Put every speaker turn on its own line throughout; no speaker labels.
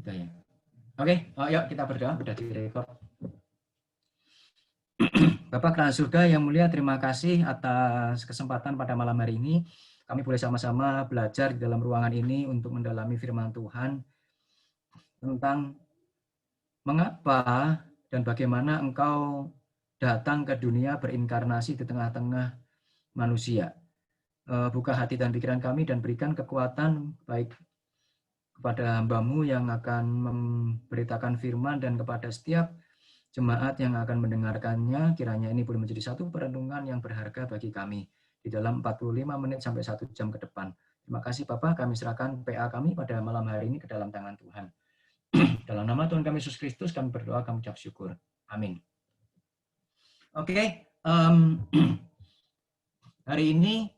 Gitu ya. Oke, yuk kita berdoa, udah direkord. Bapak Kerajaan Surga yang mulia, terima kasih atas kesempatan pada malam hari ini. Kami boleh sama-sama belajar di dalam ruangan ini untuk mendalami firman Tuhan tentang mengapa dan bagaimana Engkau datang ke dunia berinkarnasi di tengah-tengah manusia. Buka hati dan pikiran kami dan berikan kekuatan baik kepada hamba-Mu yang akan memberitakan firman dan kepada setiap jemaat yang akan mendengarkannya, kiranya ini boleh menjadi satu perenungan yang berharga bagi kami di dalam 45 menit sampai 1 jam ke depan. Terima kasih Bapak, kami serahkan PA kami pada malam hari ini ke dalam tangan Tuhan. Dalam nama Tuhan kami Yesus Kristus, kami berdoa, kami ucap syukur. Amin. Oke, hari ini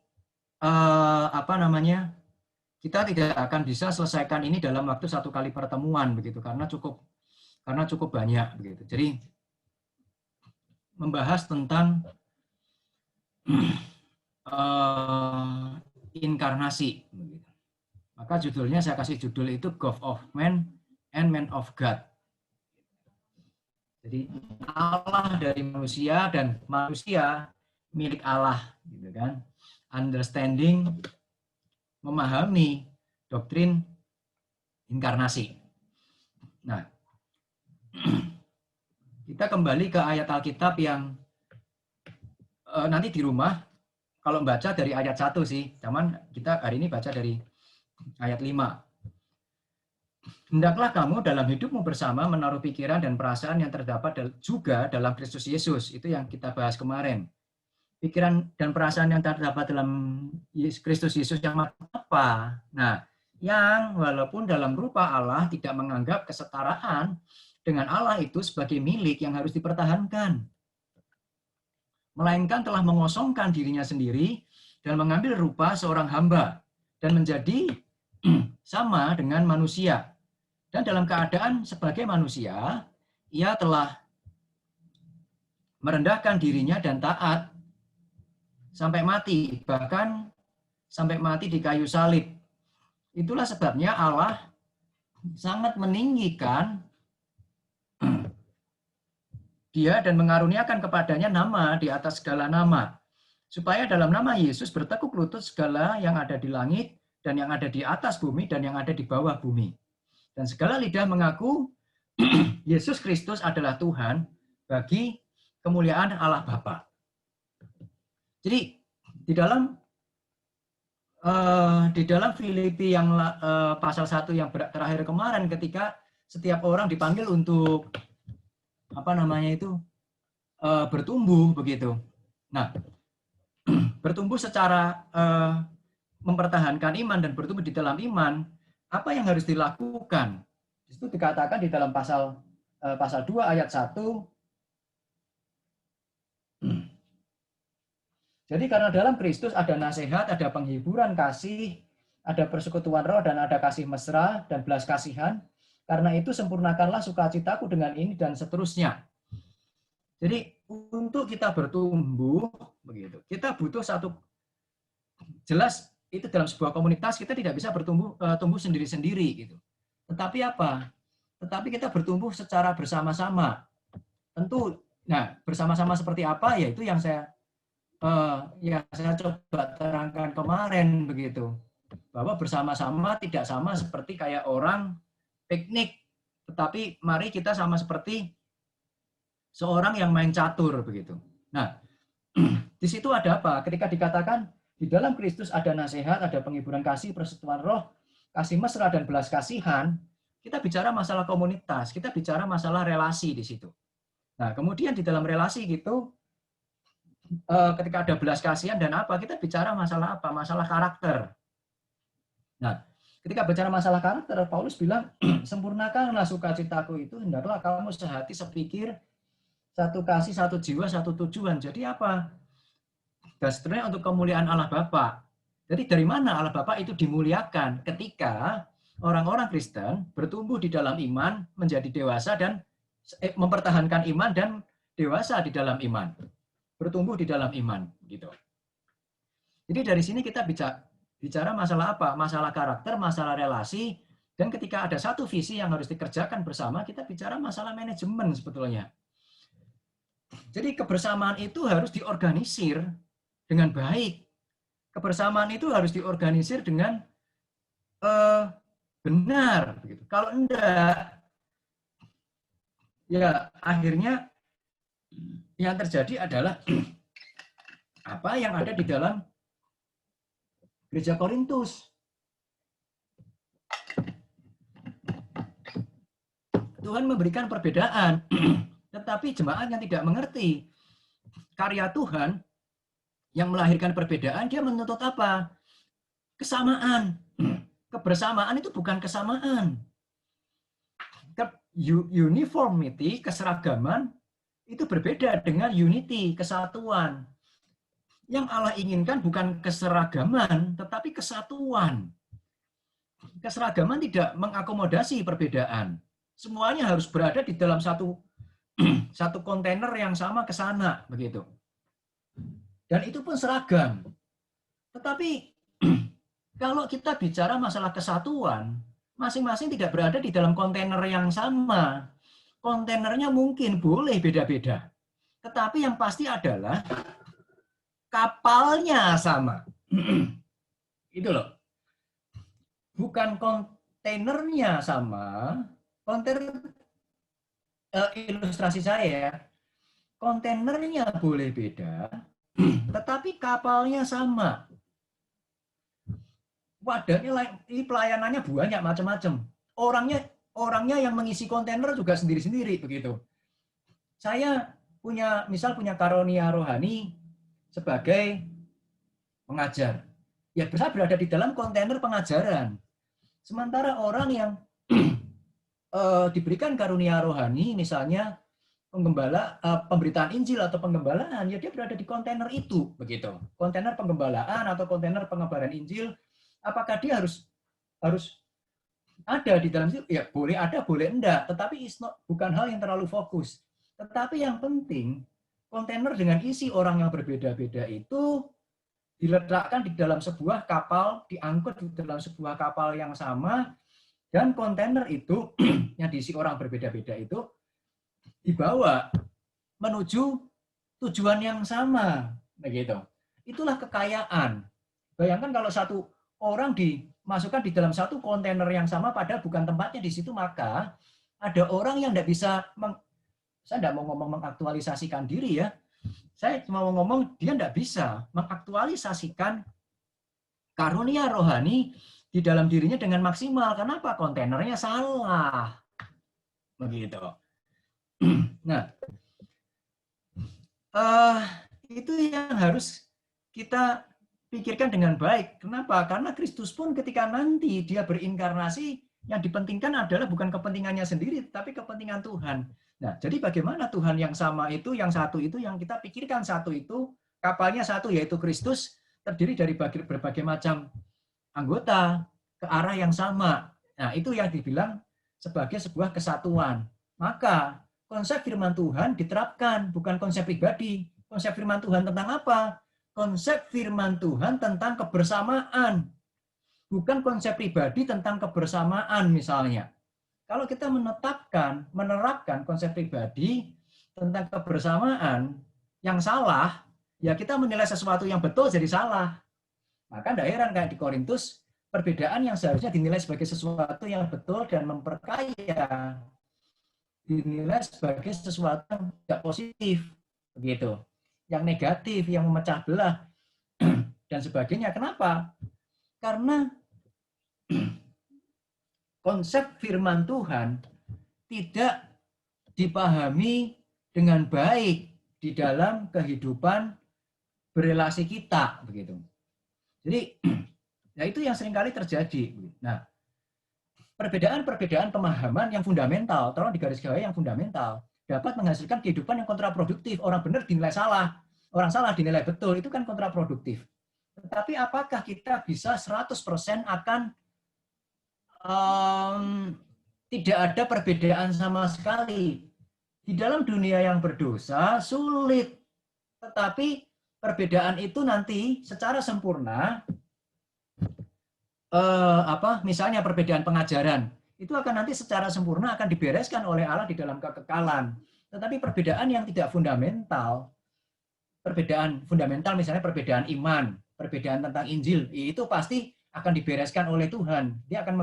kita tidak akan bisa selesaikan ini dalam waktu satu kali pertemuan begitu, karena cukup banyak begitu. Jadi membahas tentang inkarnasi begitu. Maka judulnya saya kasih judul itu God of Man and Man of God. Jadi Allah dari manusia dan manusia milik Allah gitu kan. Understanding, memahami doktrin inkarnasi. Nah, kita kembali ke ayat Alkitab yang nanti di rumah, kalau baca dari ayat 1 sih, cuman kita hari ini baca dari ayat 5. Hendaklah kamu dalam hidupmu bersama menaruh pikiran dan perasaan yang terdapat juga dalam Kristus Yesus. Itu yang kita bahas kemarin. Pikiran dan perasaan yang terdapat dalam Kristus Yesus yang apa? Nah, yang walaupun dalam rupa Allah tidak menganggap kesetaraan dengan Allah itu sebagai milik yang harus dipertahankan, melainkan telah mengosongkan dirinya sendiri dan mengambil rupa seorang hamba dan menjadi sama dengan manusia. Dan dalam keadaan sebagai manusia, ia telah merendahkan dirinya dan taat sampai mati, bahkan sampai mati di kayu salib. Itulah sebabnya Allah sangat meninggikan dia dan mengaruniakan kepadanya nama di atas segala nama, supaya dalam nama Yesus bertekuk lutut segala yang ada di langit dan yang ada di atas bumi dan yang ada di bawah bumi. Dan segala lidah mengaku Yesus Kristus adalah Tuhan bagi kemuliaan Allah Bapa. Jadi di dalam Filipi yang pasal 1 yang terakhir kemarin, ketika setiap orang dipanggil untuk bertumbuh begitu. Nah, bertumbuh secara mempertahankan iman dan bertumbuh di dalam iman, apa yang harus dilakukan? Itu dikatakan di dalam pasal 2 ayat 1. Jadi karena dalam Kristus ada nasihat, ada penghiburan kasih, ada persekutuan roh dan ada kasih mesra dan belas kasihan. Karena itu sempurnakanlah sukacitaku dengan ini dan seterusnya. Jadi untuk kita bertumbuh begitu, kita butuh satu, jelas itu dalam sebuah komunitas kita tidak bisa tumbuh sendiri-sendiri gitu. Tetapi apa? Tetapi kita bertumbuh secara bersama-sama. Tentu, nah bersama-sama seperti apa? Ya itu yang saya coba terangkan kemarin begitu. Bahwa bersama-sama tidak sama seperti kayak orang piknik, tetapi mari kita sama seperti seorang yang main catur begitu. Nah, di situ ada apa? Ketika dikatakan di dalam Kristus ada nasihat, ada penghiburan kasih, persekutuan roh, kasih mesra dan belas kasihan, kita bicara masalah komunitas, kita bicara masalah relasi di situ. Nah, kemudian di dalam relasi gitu, ketika ada belas kasihan dan apa, kita bicara masalah apa? Masalah karakter. Nah, ketika bicara masalah karakter, Paulus bilang, sempurnakanlah sukacitaku itu, hendaklah kamu sehati, sepikir, satu kasih, satu jiwa, satu tujuan. Jadi apa? Dan seterusnya untuk kemuliaan Allah Bapa. Jadi dari mana Allah Bapa itu dimuliakan? Ketika orang-orang Kristen bertumbuh di dalam iman, menjadi dewasa dan mempertahankan iman dan dewasa di dalam iman. Bertumbuh di dalam iman. Gitu. Jadi dari sini kita bicara masalah apa? Masalah karakter, masalah relasi, Dan ketika ada satu visi yang harus dikerjakan bersama, kita bicara masalah manajemen sebetulnya. Jadi kebersamaan itu harus diorganisir dengan baik. Kebersamaan itu harus diorganisir dengan benar. Kalau enggak, ya akhirnya yang terjadi adalah apa yang ada di dalam gereja Korintus. Tuhan memberikan perbedaan, tetapi jemaat yang tidak mengerti karya Tuhan yang melahirkan perbedaan, dia menuntut apa? Kesamaan. Kebersamaan itu bukan kesamaan. Uniformity, keseragaman, itu berbeda dengan unity, kesatuan. Yang Allah inginkan bukan keseragaman, tetapi kesatuan. Keseragaman tidak mengakomodasi perbedaan. Semuanya harus berada di dalam satu kontainer yang sama ke sana, begitu. Dan itu pun seragam. Tetapi kalau kita bicara masalah kesatuan, masing-masing tidak berada di dalam kontainer yang sama. Kontainernya mungkin boleh beda-beda. Tetapi yang pasti adalah kapalnya sama. Itu loh. Bukan kontainernya sama. Kontainer ilustrasi saya, kontainernya boleh beda, tetapi kapalnya sama. Wadahnya, ini pelayanannya banyak macam-macam. Orangnya yang mengisi kontainer juga sendiri-sendiri begitu. Saya punya karunia rohani sebagai pengajar. Ya, saya berada di dalam kontainer pengajaran. Sementara orang yang diberikan karunia rohani, misalnya pemberitaan Injil atau penggembalaan, ya dia berada di kontainer itu, begitu. Kontainer penggembalaan atau kontainer pengabaran Injil, apakah dia harus ada di dalam situ? Ya boleh ada, boleh enggak. Tetapi bukan hal yang terlalu fokus. Tetapi yang penting, kontainer dengan isi orang yang berbeda-beda itu diletakkan di dalam sebuah kapal, diangkut di dalam sebuah kapal yang sama, dan kontainer itu yang diisi orang berbeda-beda itu dibawa menuju tujuan yang sama, begitu. Itulah kekayaan. Bayangkan kalau satu orang dimasukkan di dalam satu kontainer yang sama, padahal bukan tempatnya di situ, maka ada orang yang tidak bisa, saya tidak mau ngomong mengaktualisasikan diri ya, saya cuma mau ngomong dia tidak bisa mengaktualisasikan karunia rohani di dalam dirinya dengan maksimal. Kenapa? Kontainernya salah. Begitu. Nah, itu yang harus kita pikirkan dengan baik. Kenapa? Karena Kristus pun ketika nanti dia berinkarnasi, yang dipentingkan adalah bukan kepentingannya sendiri, tapi kepentingan Tuhan. Nah, jadi bagaimana Tuhan yang sama itu, yang satu itu, yang kita pikirkan satu itu, kapalnya satu, yaitu Kristus, terdiri dari berbagai macam anggota ke arah yang sama. Nah, itu yang dibilang sebagai sebuah kesatuan. Maka konsep firman Tuhan diterapkan, bukan konsep pribadi. Konsep firman Tuhan tentang apa? Konsep firman Tuhan tentang kebersamaan. Bukan konsep pribadi tentang kebersamaan misalnya. Kalau kita menerapkan konsep pribadi tentang kebersamaan yang salah, ya kita menilai sesuatu yang betul jadi salah. Maka tidak heran kayak di Korintus, perbedaan yang seharusnya dinilai sebagai sesuatu yang betul dan memperkaya, dinilai sebagai sesuatu yang tidak positif, begitu, yang negatif, yang memecah belah dan sebagainya. Kenapa? Karena konsep firman Tuhan tidak dipahami dengan baik di dalam kehidupan berelasi kita, begitu. Jadi, ya itu yang seringkali terjadi. Nah, perbedaan-perbedaan pemahaman yang fundamental, tolong digarisbawahi yang fundamental, dapat menghasilkan kehidupan yang kontraproduktif. Orang benar dinilai salah, orang salah dinilai betul, itu kan kontraproduktif. Tetapi apakah kita bisa 100% akan tidak ada perbedaan sama sekali? Di dalam dunia yang berdosa, sulit. Tetapi perbedaan itu nanti secara sempurna misalnya perbedaan pengajaran, itu akan nanti secara sempurna akan dibereskan oleh Allah di dalam kekekalan. Tetapi perbedaan yang tidak fundamental, perbedaan fundamental misalnya perbedaan iman, perbedaan tentang Injil, itu pasti akan dibereskan oleh Tuhan. Dia akan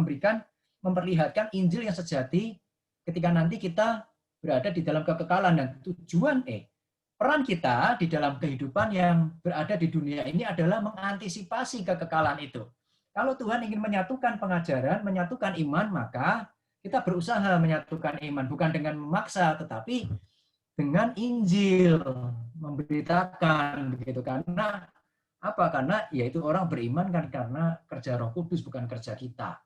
memperlihatkan Injil yang sejati ketika nanti kita berada di dalam kekekalan, dan peran kita di dalam kehidupan yang berada di dunia ini adalah mengantisipasi kekekalan itu. Kalau Tuhan ingin menyatukan pengajaran, menyatukan iman, maka kita berusaha menyatukan iman, bukan dengan memaksa, tetapi dengan Injil, memberitakan begitu. Karena apa? Karena yaitu orang beriman kan karena kerja Roh Kudus, bukan kerja kita.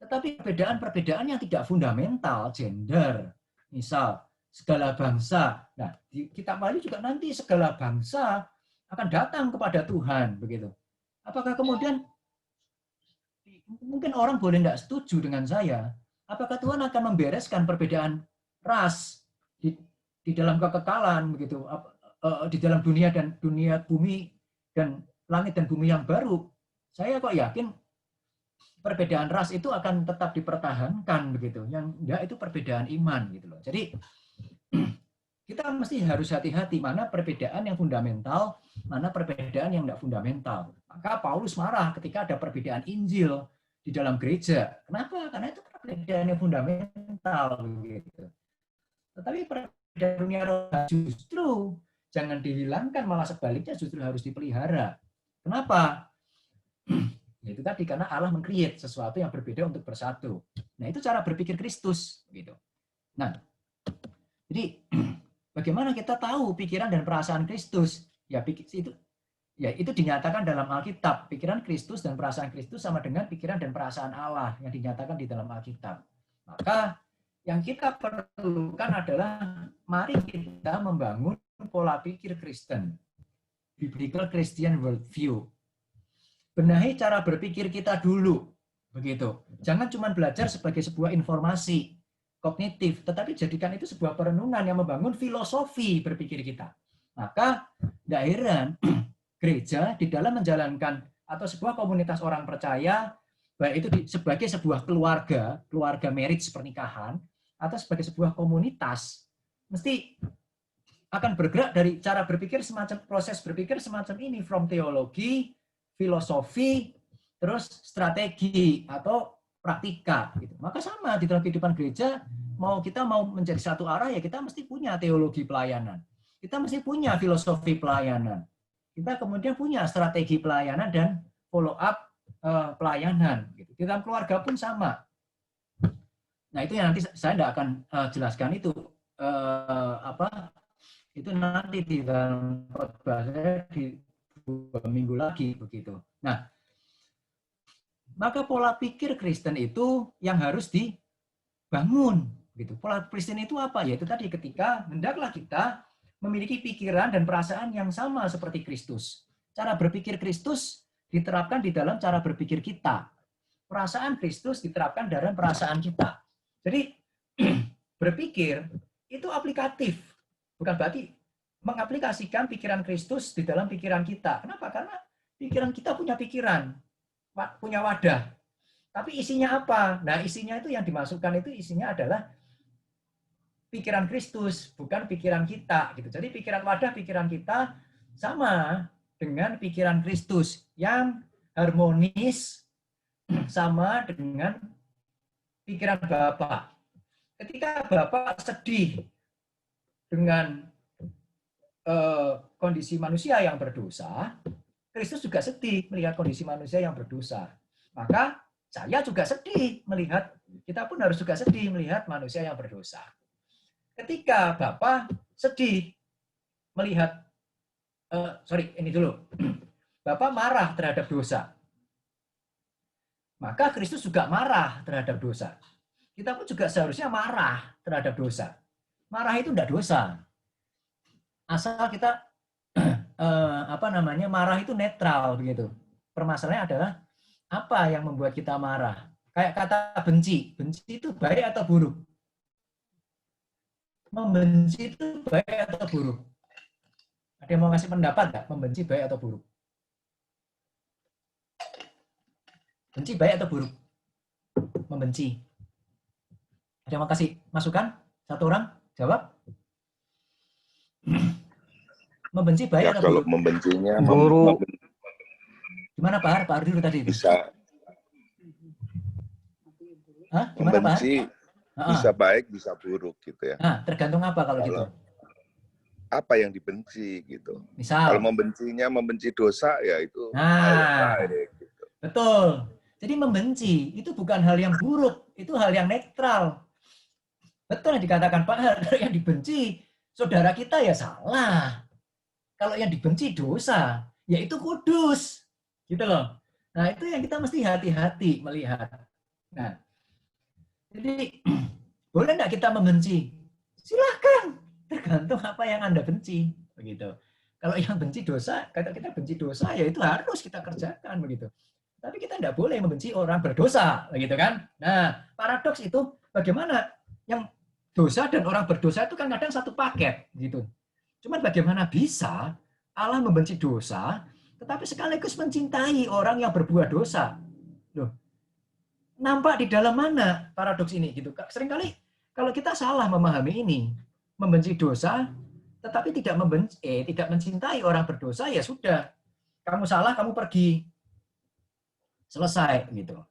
Tetapi perbedaan-perbedaan yang tidak fundamental, gender, misal segala bangsa. Nah, di kitab Wahyu juga nanti segala bangsa akan datang kepada Tuhan, begitu. Apakah kemudian mungkin orang boleh tidak setuju dengan saya? Apakah Tuhan akan membereskan perbedaan ras di dalam kekekalan, begitu, di dalam dunia bumi dan langit dan bumi yang baru? Saya kok yakin perbedaan ras itu akan tetap dipertahankan, begitu. Yang enggak itu perbedaan iman, gitu loh. Jadi kita mesti harus hati-hati mana perbedaan yang fundamental, mana perbedaan yang tidak fundamental. Maka Paulus marah ketika ada perbedaan Injil di dalam gereja. Kenapa? Karena itu perbedaan yang fundamental, begitu. Tetapi perbedaan dunia roh justru jangan dihilangkan, malah sebaliknya justru harus dipelihara. Kenapa? Itu tadi karena Allah meng-create sesuatu yang berbeda untuk bersatu. Nah, itu cara berpikir Kristus, gitu. Nah, jadi bagaimana kita tahu pikiran dan perasaan Kristus? Itu dinyatakan dalam Alkitab. Pikiran Kristus dan perasaan Kristus sama dengan pikiran dan perasaan Allah yang dinyatakan di dalam Alkitab. Maka yang kita perlukan adalah mari kita membangun pola pikir Kristen, biblical Christian worldview. Benahi cara berpikir kita dulu, begitu. Jangan cuma belajar sebagai sebuah informasi kognitif, tetapi jadikan itu sebuah perenungan yang membangun filosofi berpikir kita. Maka tidak heran gereja di dalam menjalankan atau sebuah komunitas orang percaya, baik itu sebagai sebuah keluarga marriage pernikahan, atau sebagai sebuah komunitas, mesti akan bergerak dari cara berpikir semacam proses berpikir semacam ini, from teologi, filosofi, terus strategi atau praktika, gitu. Maka sama di dalam kehidupan gereja, kita mau menjadi satu arah, ya kita mesti punya teologi pelayanan, kita mesti punya filosofi pelayanan, kita kemudian punya strategi pelayanan dan follow up pelayanan, gitu. Di dalam keluarga pun sama. Nah, itu yang nanti saya tidak akan jelaskan itu itu nanti di dalam khotbah saya di 2 minggu lagi, begitu. Nah, maka pola pikir Kristen itu yang harus dibangun, gitu. Pola Kristen itu apa? Yaitu tadi ketika hendaklah kita memiliki pikiran dan perasaan yang sama seperti Kristus. Cara berpikir Kristus diterapkan di dalam cara berpikir kita. Perasaan Kristus diterapkan dalam perasaan kita. Jadi berpikir itu aplikatif, bukan berarti mengaplikasikan pikiran Kristus di dalam pikiran kita. Kenapa? Karena pikiran kita punya pikiran, punya wadah. Tapi isinya apa? Nah, isinya itu yang dimasukkan itu isinya adalah pikiran Kristus, bukan pikiran kita, gitu. Jadi pikiran wadah, pikiran kita sama dengan pikiran Kristus yang harmonis sama dengan pikiran Bapak. Ketika Bapak sedih dengan kondisi manusia yang berdosa, Kristus juga sedih melihat kondisi manusia yang berdosa. Maka saya juga sedih melihat, kita pun harus juga sedih melihat manusia yang berdosa. Ketika Bapak sedih melihat, Bapak marah terhadap dosa, maka Kristus juga marah terhadap dosa. Kita pun juga seharusnya marah terhadap dosa. Marah itu tidak dosa. Asal kita marah itu netral, begitu. Permasalahannya adalah apa yang membuat kita marah. Kayak kata benci. Benci itu baik atau buruk? Membenci itu baik atau buruk? Ada yang mau ngasih pendapat nggak? Membenci baik atau buruk? Benci baik atau buruk? Membenci. Ada yang mau kasih masukan? Satu orang jawab. Membenci baik
Ya
atau
kalau
buruk?
membencinya
Buruk.
Gimana Pak Har? Pak Har dulu tadi itu.
bisa
Hah? Gimana Pak Har?
membenci, bisa baik, bisa buruk gitu ya.
Nah, tergantung apa kalau gitu?
Kalau apa yang dibenci gitu. Kalau
Misal.
membenci dosa ya itu hal yang
Nah,
baik gitu.
betul. Jadi membenci itu bukan hal yang buruk, itu hal yang netral. Betul yang dikatakan Pak Har, kalau yang dibenci saudara kita ya salah. Kalau yang dibenci dosa, ya itu kudus. Gitu loh. Nah, itu yang kita mesti hati-hati melihat. Nah, jadi boleh nggak kita membenci? Silahkan, tergantung apa yang Anda benci. Begitu. Kalau yang benci dosa, kalau kita benci dosa, ya itu harus kita kerjakan. Begitu. Tapi kita tidak boleh membenci orang berdosa. Begitu kan? Nah, paradoks itu bagaimana yang dosa dan orang berdosa itu kan kadang satu paket. Gitu. Cuman bagaimana bisa Allah membenci dosa, tetapi sekaligus mencintai orang yang berbuat dosa. Loh, nampak di dalam mana paradoks ini gitu. Seringkali kalau kita salah memahami ini, membenci dosa tetapi tidak tidak mencintai orang berdosa, ya sudah. Kamu salah, kamu pergi. Selesai gitu.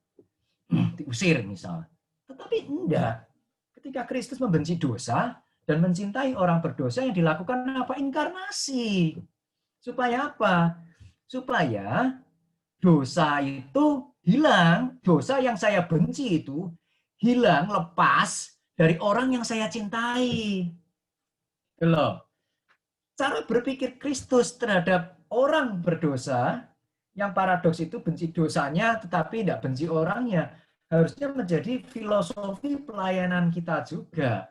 Diusir misalnya. Tetapi enggak. Ketika Kristus membenci dosa dan mencintai orang berdosa, yang dilakukan apa? Inkarnasi. Supaya apa? Supaya dosa itu hilang, dosa yang saya benci itu hilang, lepas dari orang yang saya cintai. Loh. Cara berpikir Kristus terhadap orang berdosa, yang paradoks itu benci dosanya tetapi tidak benci orangnya, harusnya menjadi filosofi pelayanan kita juga.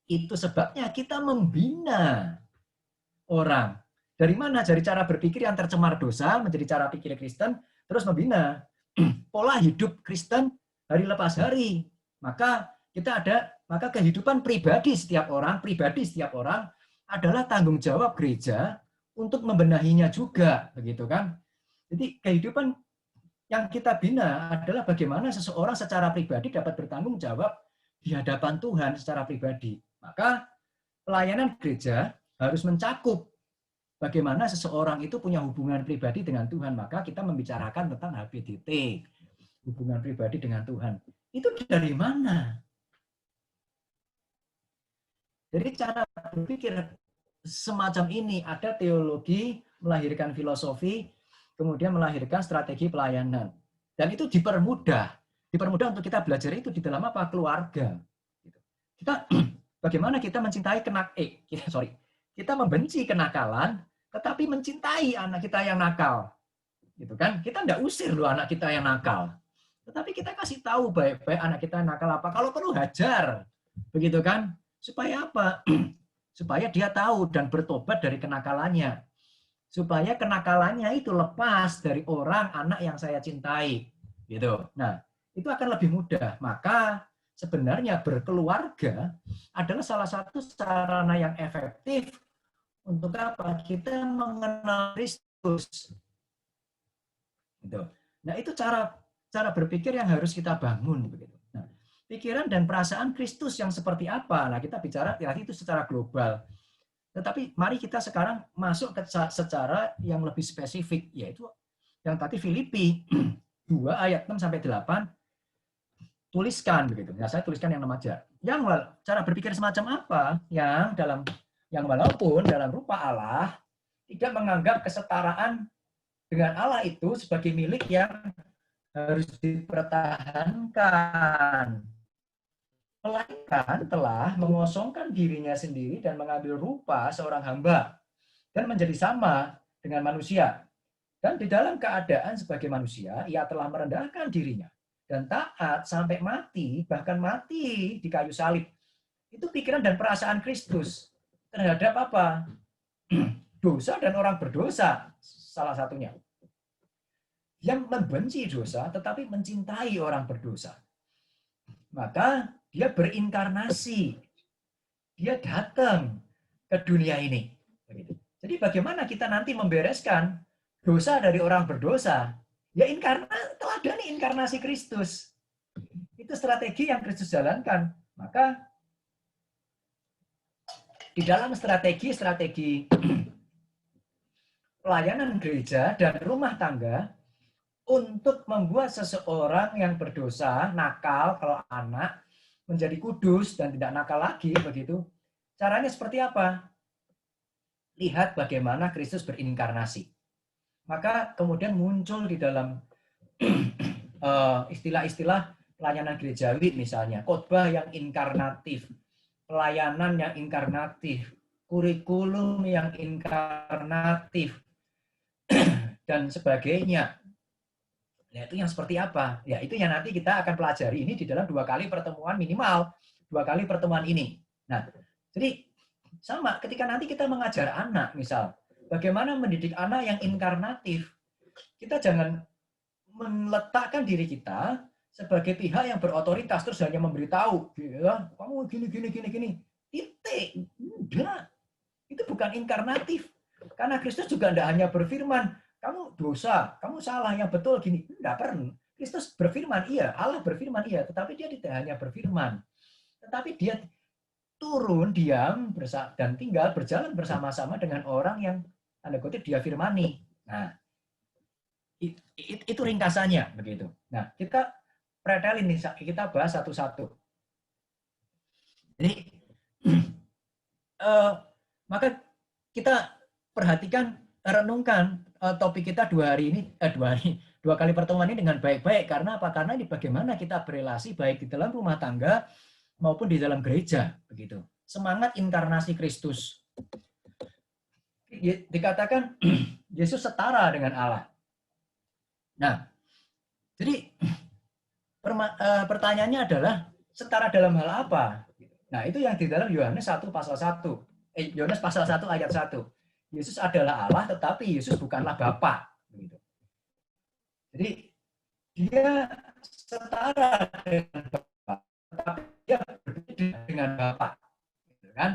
Itu sebabnya kita membina orang. Dari mana? Dari cara berpikir yang tercemar dosa menjadi cara pikir Kristen, terus membina pola hidup Kristen hari lepas hari. Maka kehidupan pribadi setiap orang adalah tanggung jawab gereja untuk membenahinya juga, begitu kan? Jadi kehidupan yang kita bina adalah bagaimana seseorang secara pribadi dapat bertanggung jawab di hadapan Tuhan secara pribadi. Maka pelayanan gereja harus mencakup bagaimana seseorang itu punya hubungan pribadi dengan Tuhan. Maka kita membicarakan tentang HPDT, hubungan pribadi dengan Tuhan. Itu dari mana? Jadi cara berpikir semacam ini, ada teologi melahirkan filosofi, kemudian melahirkan strategi pelayanan. Dan itu dipermudah untuk kita belajar itu di dalam apa? Keluarga. Kita bagaimana kita mencintai kita membenci kenakalan, tetapi mencintai anak kita yang nakal. Gitu kan? Kita enggak usir loh anak kita yang nakal. Tetapi kita kasih tahu baik-baik anak kita nakal apa. Kalau perlu hajar. Begitu kan? Supaya apa? Supaya dia tahu dan bertobat dari kenakalannya. Supaya kenakalannya itu lepas dari orang anak yang saya cintai. Gitu. Nah, itu akan lebih mudah. Maka sebenarnya berkeluarga adalah salah satu sarana yang efektif untuk apa? Kita mengenal Kristus. Gitu. Nah, itu cara berpikir yang harus kita bangun begitu. Nah, pikiran dan perasaan Kristus yang seperti apa? Nah, kita bicara itu secara global. Tetapi mari kita sekarang masuk ke secara yang lebih spesifik, yaitu yang tadi Filipi 2 ayat 6 sampai 8 tuliskan begitu. Nah, saya tuliskan yang 6 aja. Yang cara berpikir semacam apa yang walaupun dalam rupa Allah tidak menganggap kesetaraan dengan Allah itu sebagai milik yang harus dipertahankan. Melainkan telah mengosongkan dirinya sendiri dan mengambil rupa seorang hamba dan menjadi sama dengan manusia. Dan di dalam keadaan sebagai manusia, ia telah merendahkan dirinya dan taat sampai mati, bahkan mati di kayu salib. Itu pikiran dan perasaan Kristus terhadap apa? Dosa dan orang berdosa, salah satunya. Yang membenci dosa tetapi mencintai orang berdosa. Maka dia berinkarnasi. Dia datang ke dunia ini. Jadi bagaimana kita nanti membereskan dosa dari orang berdosa? Ya teladani inkarnasi Kristus. Itu strategi yang Kristus jalankan. Maka di dalam strategi pelayanan gereja dan rumah tangga untuk membuat seseorang yang berdosa, nakal kalau anak, menjadi kudus dan tidak nakal lagi begitu. Caranya seperti apa? Lihat bagaimana Kristus berinkarnasi. Maka kemudian muncul di dalam istilah-istilah pelayanan gerejawi misalnya, khotbah yang inkarnatif, pelayanan yang inkarnatif, kurikulum yang inkarnatif, dan sebagainya. Nah, itu yang seperti apa? Ya, itu yang nanti kita akan pelajari ini di dalam 2 kali pertemuan minimal. 2 kali pertemuan ini. Nah, jadi sama ketika nanti kita mengajar anak, misal, bagaimana mendidik anak yang inkarnatif. Kita jangan meletakkan diri kita sebagai pihak yang berotoritas, terus hanya memberitahu, ya, kamu gini. Titik. Udah. Itu bukan inkarnatif. Karena Kristus juga tidak hanya berfirman, kamu dosa, kamu salah, yang betul gini. Tidak pernah. Kristus berfirman, iya. Allah berfirman, iya. Tetapi dia tidak hanya berfirman. Tetapi dia turun, diam, dan tinggal berjalan bersama-sama dengan orang yang, tanda kutip, dia firmani. Nah, itu ringkasannya. Begitu. Nah, kita pretelin nih, kita bahas satu-satu. Jadi, maka kita perhatikan, renungkan topik kita 2 kali pertemuan ini dengan baik-baik. Karena apa? Karena ini bagaimana kita berelasi baik di dalam rumah tangga maupun di dalam gereja, begitu. Semangat inkarnasi Kristus. Dikatakan Yesus setara dengan Allah. Nah, jadi pertanyaannya adalah setara dalam hal apa? Nah, itu yang di dalam Yohanes 1 pasal 1. Yohanes pasal 1 ayat 1. Yesus adalah Allah, tetapi Yesus bukanlah Bapa. Begitu. Jadi dia setara dengan Bapa, tetapi dia berbeda dengan Bapa. Gitu kan?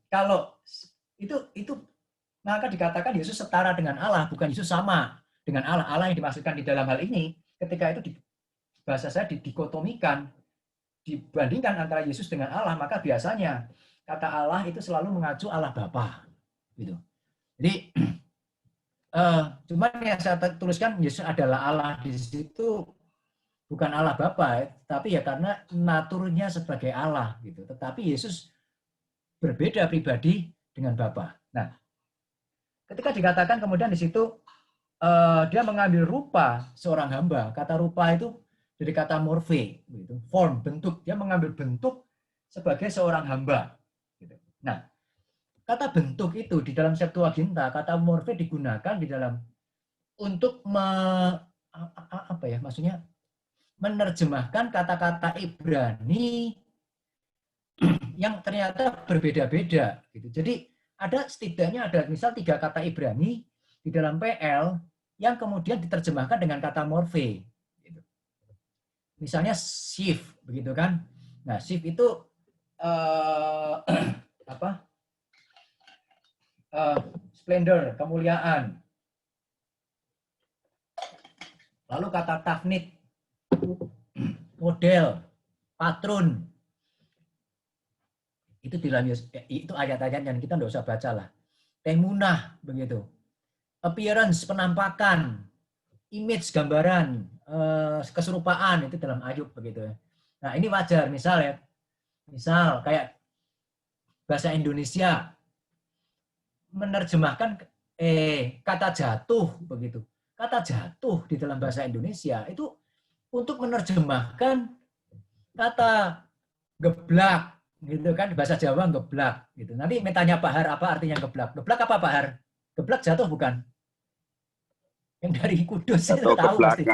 Kalau itu maka dikatakan Yesus setara dengan Allah, bukan Yesus sama dengan Allah. Allah yang dimaksudkan di dalam hal ini, ketika itu bahasa saya dikotomikan, dibandingkan antara Yesus dengan Allah, maka biasanya kata Allah itu selalu mengacu Allah Bapa. Gitu. Jadi cuman yang saya tuliskan Yesus adalah Allah di situ bukan Allah Bapa, tapi ya karena naturnya sebagai Allah gitu. Tetapi Yesus berbeda pribadi dengan Bapa. Nah, ketika dikatakan kemudian di situ dia mengambil rupa seorang hamba. Kata rupa itu dari kata morphe, gitu. Form, bentuk. Dia mengambil bentuk sebagai seorang hamba. Gitu. Nah, kata bentuk itu di dalam Septuaginta, kata morphe digunakan di dalam untuk maksudnya menerjemahkan kata-kata Ibrani yang ternyata berbeda-beda. Gitu. Jadi setidaknya ada misal 3 kata Ibrani di dalam PL yang kemudian diterjemahkan dengan kata morphe. Gitu. Misalnya shift, begitu kan? Nah, shift itu splendor, kemuliaan. Lalu kata tafnit, model, patron. Itu ayat-ayat yang kita nggak usah baca lah. Temunah, begitu. Appearance, penampakan, image, gambaran, keserupaan, itu dalam Ayub, begitu. Nah, ini wajar, misal kayak bahasa Indonesia menerjemahkan kata jatuh, begitu. Kata jatuh di dalam bahasa Indonesia itu untuk menerjemahkan kata geblak, gitu kan, bahasa Jawa geblak, gitu. Nanti tanya Pak Har apa artinya geblak? Geblak apa Pak Har? Geblak jatuh bukan? Yang dari Kudus itu tahu pasti.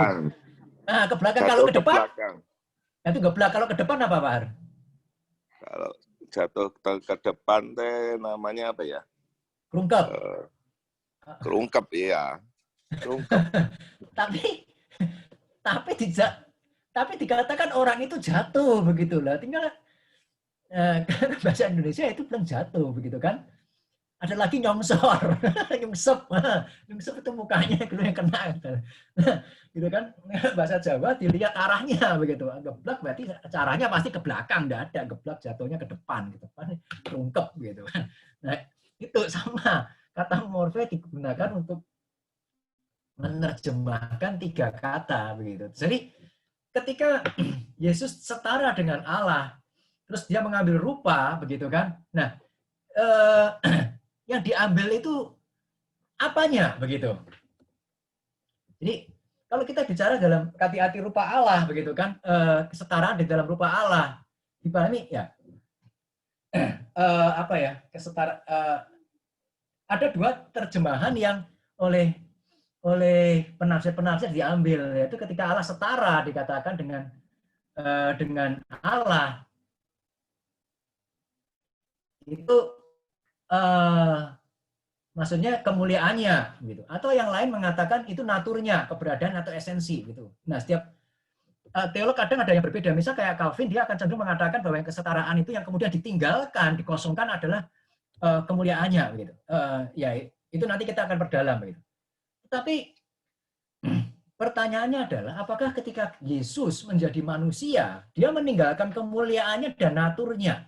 Nah, ke belakang, kalau ke depan? Itu geblak. Kalau ke depan apa Pak Har?
Kalau jatuh ke depan teh namanya apa ya?
Kelungkap.
Kelungkap, iya. Kelungkap.
tapi dikatakan orang itu jatuh, begitulah. Tinggal bahasa Indonesia itu belum jatuh, begitu kan? Ada lagi nyongsor, nyungsep, nyungsep itu mukanya dulu yang kena, gitu kan? Bahasa Jawa dilihat arahnya begitu. Geblak berarti caranya pasti ke belakang, enggak ada geblak jatuhnya ke depan, gitu kan? Rungkep gitu. Nah itu sama kata morfe digunakan untuk menerjemahkan 3 kata begitu. Jadi ketika Yesus setara dengan Allah, terus dia mengambil rupa begitu kan? Nah yang diambil itu apanya begitu. Jadi kalau kita bicara dalam hati-hati rupa Allah begitu kan, kesetaraan di dalam rupa Allah dipahami ya, apa ya, kesetaraan, ada 2 terjemahan yang oleh penafsir-penafsir diambil, yaitu ketika Allah setara dikatakan dengan Allah itu maksudnya kemuliaannya gitu, atau yang lain mengatakan itu naturnya, keberadaan atau esensi gitu. Nah setiap teolog kadang ada yang berbeda, misal kayak Calvin, dia akan cenderung mengatakan bahwa yang kesetaraan itu yang kemudian ditinggalkan, dikosongkan adalah kemuliaannya gitu. Ya itu nanti kita akan perdalam gitu. Tapi pertanyaannya adalah apakah ketika Yesus menjadi manusia, dia meninggalkan kemuliaannya dan naturnya.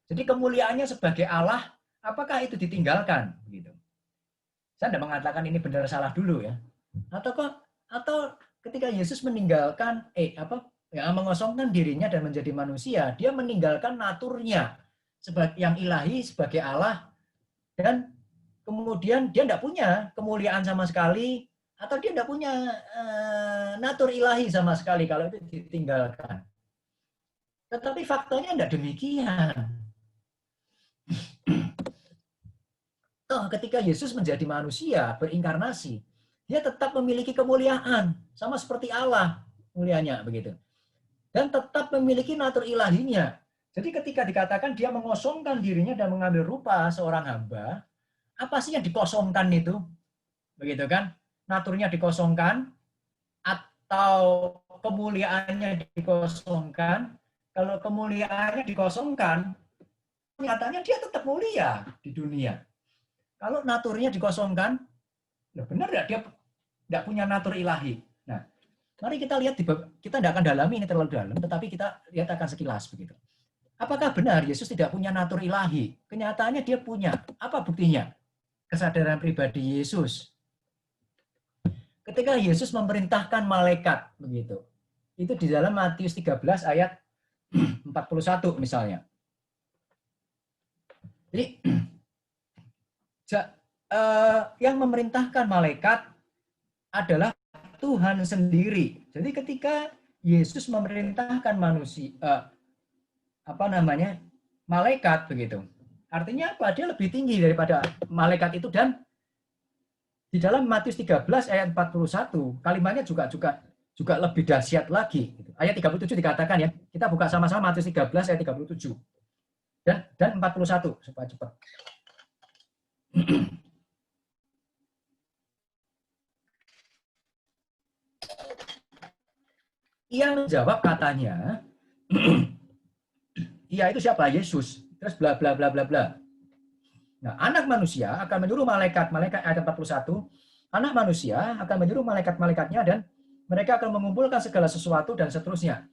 Jadi kemuliaannya sebagai Allah, apakah itu ditinggalkan? Gitu. Saya tidak mengatakan ini benar salah dulu ya. Atau ketika Yesus meninggalkan mengosongkan dirinya dan menjadi manusia, dia meninggalkan naturnya sebagai yang ilahi sebagai Allah, dan kemudian dia tidak punya kemuliaan sama sekali, atau dia tidak punya natur ilahi sama sekali kalau itu ditinggalkan. Tetapi faktanya tidak demikian. Ketika Yesus menjadi manusia, berinkarnasi, dia tetap memiliki kemuliaan, sama seperti Allah mulianya begitu. Dan tetap memiliki natur ilahinya. Jadi ketika dikatakan dia mengosongkan dirinya dan mengambil rupa seorang hamba, apa sih yang dikosongkan itu? Begitu kan? Naturnya dikosongkan atau kemuliaannya dikosongkan? Kalau kemuliaannya dikosongkan, nyatanya dia tetap mulia di dunia. Kalau naturnya dikosongkan, ya benar nggak dia tidak punya natur ilahi. Nah, mari kita lihat, kita tidak akan dalami ini terlalu dalam, tetapi kita lihat akan sekilas begitu. Apakah benar Yesus tidak punya natur ilahi? Kenyataannya dia punya. Apa buktinya? Kesadaran pribadi Yesus. Ketika Yesus memerintahkan malaikat begitu. Itu di dalam Matius 13 ayat 41 misalnya. Jadi yang memerintahkan malaikat adalah Tuhan sendiri. Jadi ketika Yesus memerintahkan manusia, malaikat begitu. Artinya apa? Dia lebih tinggi daripada malaikat itu, dan di dalam Matius 13 ayat 41 kalimatnya juga lebih dahsyat lagi. Ayat 37 dikatakan ya. Kita buka sama-sama Matius 13 ayat 37 dan 41 supaya cepat. Ia menjawab katanya, ia itu siapa? Yesus. Terus bla bla bla bla bla. Nah, anak manusia akan menyuruh malaikat ayat 41, anak manusia akan menyuruh malaikat-malaikatnya dan mereka akan mengumpulkan segala sesuatu dan seterusnya.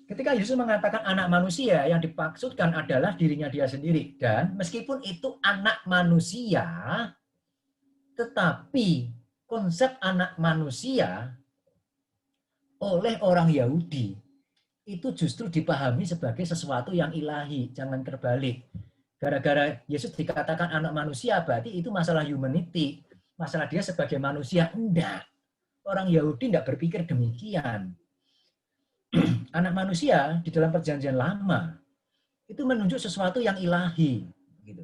Ketika Yesus mengatakan anak manusia, yang dimaksudkan adalah dirinya dia sendiri. Dan meskipun itu anak manusia, tetapi konsep anak manusia oleh orang Yahudi itu justru dipahami sebagai sesuatu yang ilahi, jangan terbalik. Gara-gara Yesus dikatakan anak manusia, berarti itu masalah humanity, masalah dia sebagai manusia. Enggak. Orang Yahudi enggak berpikir demikian. Anak manusia di dalam perjanjian lama itu menunjuk sesuatu yang ilahi. Gitu.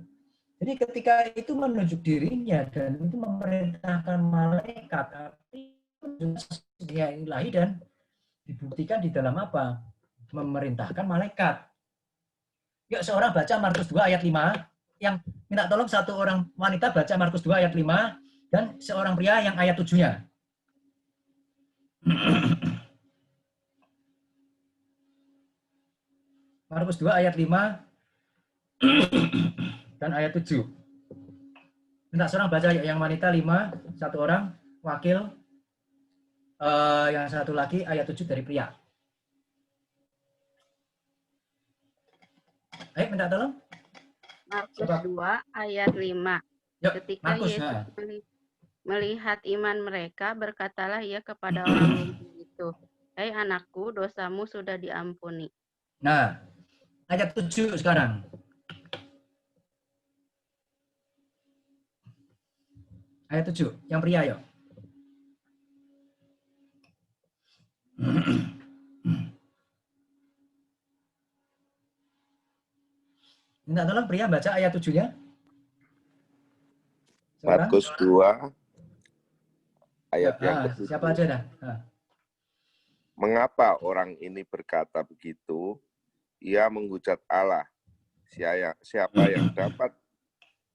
Jadi ketika itu menunjuk dirinya dan itu memerintahkan malaikat, itu yang ilahi dan dibuktikan di dalam apa? Memerintahkan malaikat. Yuk seorang baca Markus 2 ayat 5, yang minta tolong satu orang wanita baca Markus 2 ayat 5 dan seorang pria yang ayat 7-nya. Markus 2 ayat 5 dan ayat 7. Minta seorang baca yang wanita 5, satu orang wakil, yang satu lagi ayat 7 dari pria. Ayo minta tolong.
Markus 2 ayat 5.
Yuk,
Ketika
Markus,
Yesus melihat iman mereka, berkatalah ia kepada orang lumpuh itu, "Hei anakku, dosamu sudah diampuni."
Nah, ayat 7 sekarang. Ayat 7, yang pria yuk. Minta tolong pria baca ayat 7-nya.
Markus 2 ayat yang ke-7.
Siapa aja dah.
Mengapa orang ini berkata begitu? Ia menghujat Allah. Siapa yang dapat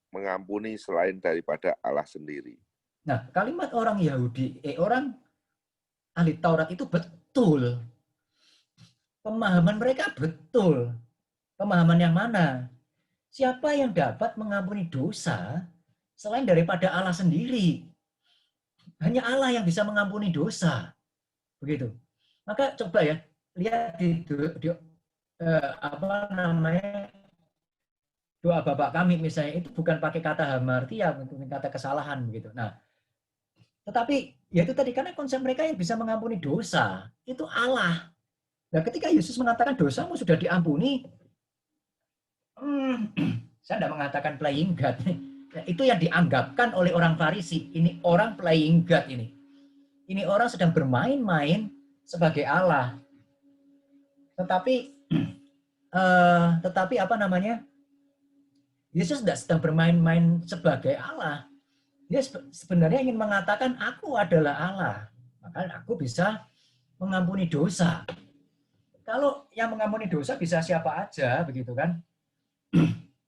mengampuni selain daripada Allah sendiri?
Nah, kalimat orang Yahudi, orang ahli Taurat itu betul. Pemahaman mereka betul. Pemahaman yang mana? Siapa yang dapat mengampuni dosa selain daripada Allah sendiri? Hanya Allah yang bisa mengampuni dosa. Begitu. Maka coba ya, lihat di doa Bapak kami misalnya, itu bukan pakai kata hamartia, untuk kata kesalahan begitu. Nah, tetapi ya itu tadi, karena konsep mereka yang bisa mengampuni dosa itu Allah. Nah, ketika Yesus mengatakan dosamu sudah diampuni, saya tidak mengatakan playing God. Itu yang dianggapkan oleh orang Farisi. Ini orang playing God ini. Ini orang sedang bermain-main sebagai Allah. Tetapi apa namanya? Yesus tidak sedang bermain-main sebagai Allah. Dia sebenarnya ingin mengatakan aku adalah Allah. Maka aku bisa mengampuni dosa. Kalau yang mengampuni dosa bisa siapa aja, begitu kan?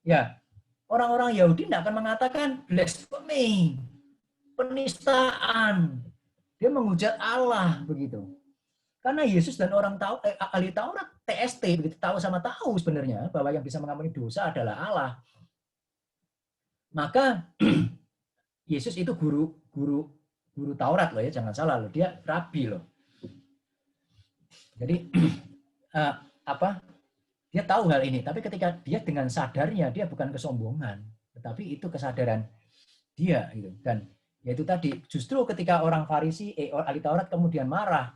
Ya, orang-orang Yahudi tidak akan mengatakan blasphemy, penistaan. Dia menghujat Allah begitu. Karena Yesus dan orang ahli Taurat, TST, begitu tahu sama tahu sebenarnya bahwa yang bisa mengampuni dosa adalah Allah. Maka Yesus itu guru Taurat loh ya, jangan salah loh, dia rabi loh. Jadi dia tahu hal ini, tapi ketika dia dengan sadarnya, dia bukan kesombongan, tetapi itu kesadaran dia gitu. Dan yaitu tadi, justru ketika orang Farisi, ahli Taurat kemudian marah,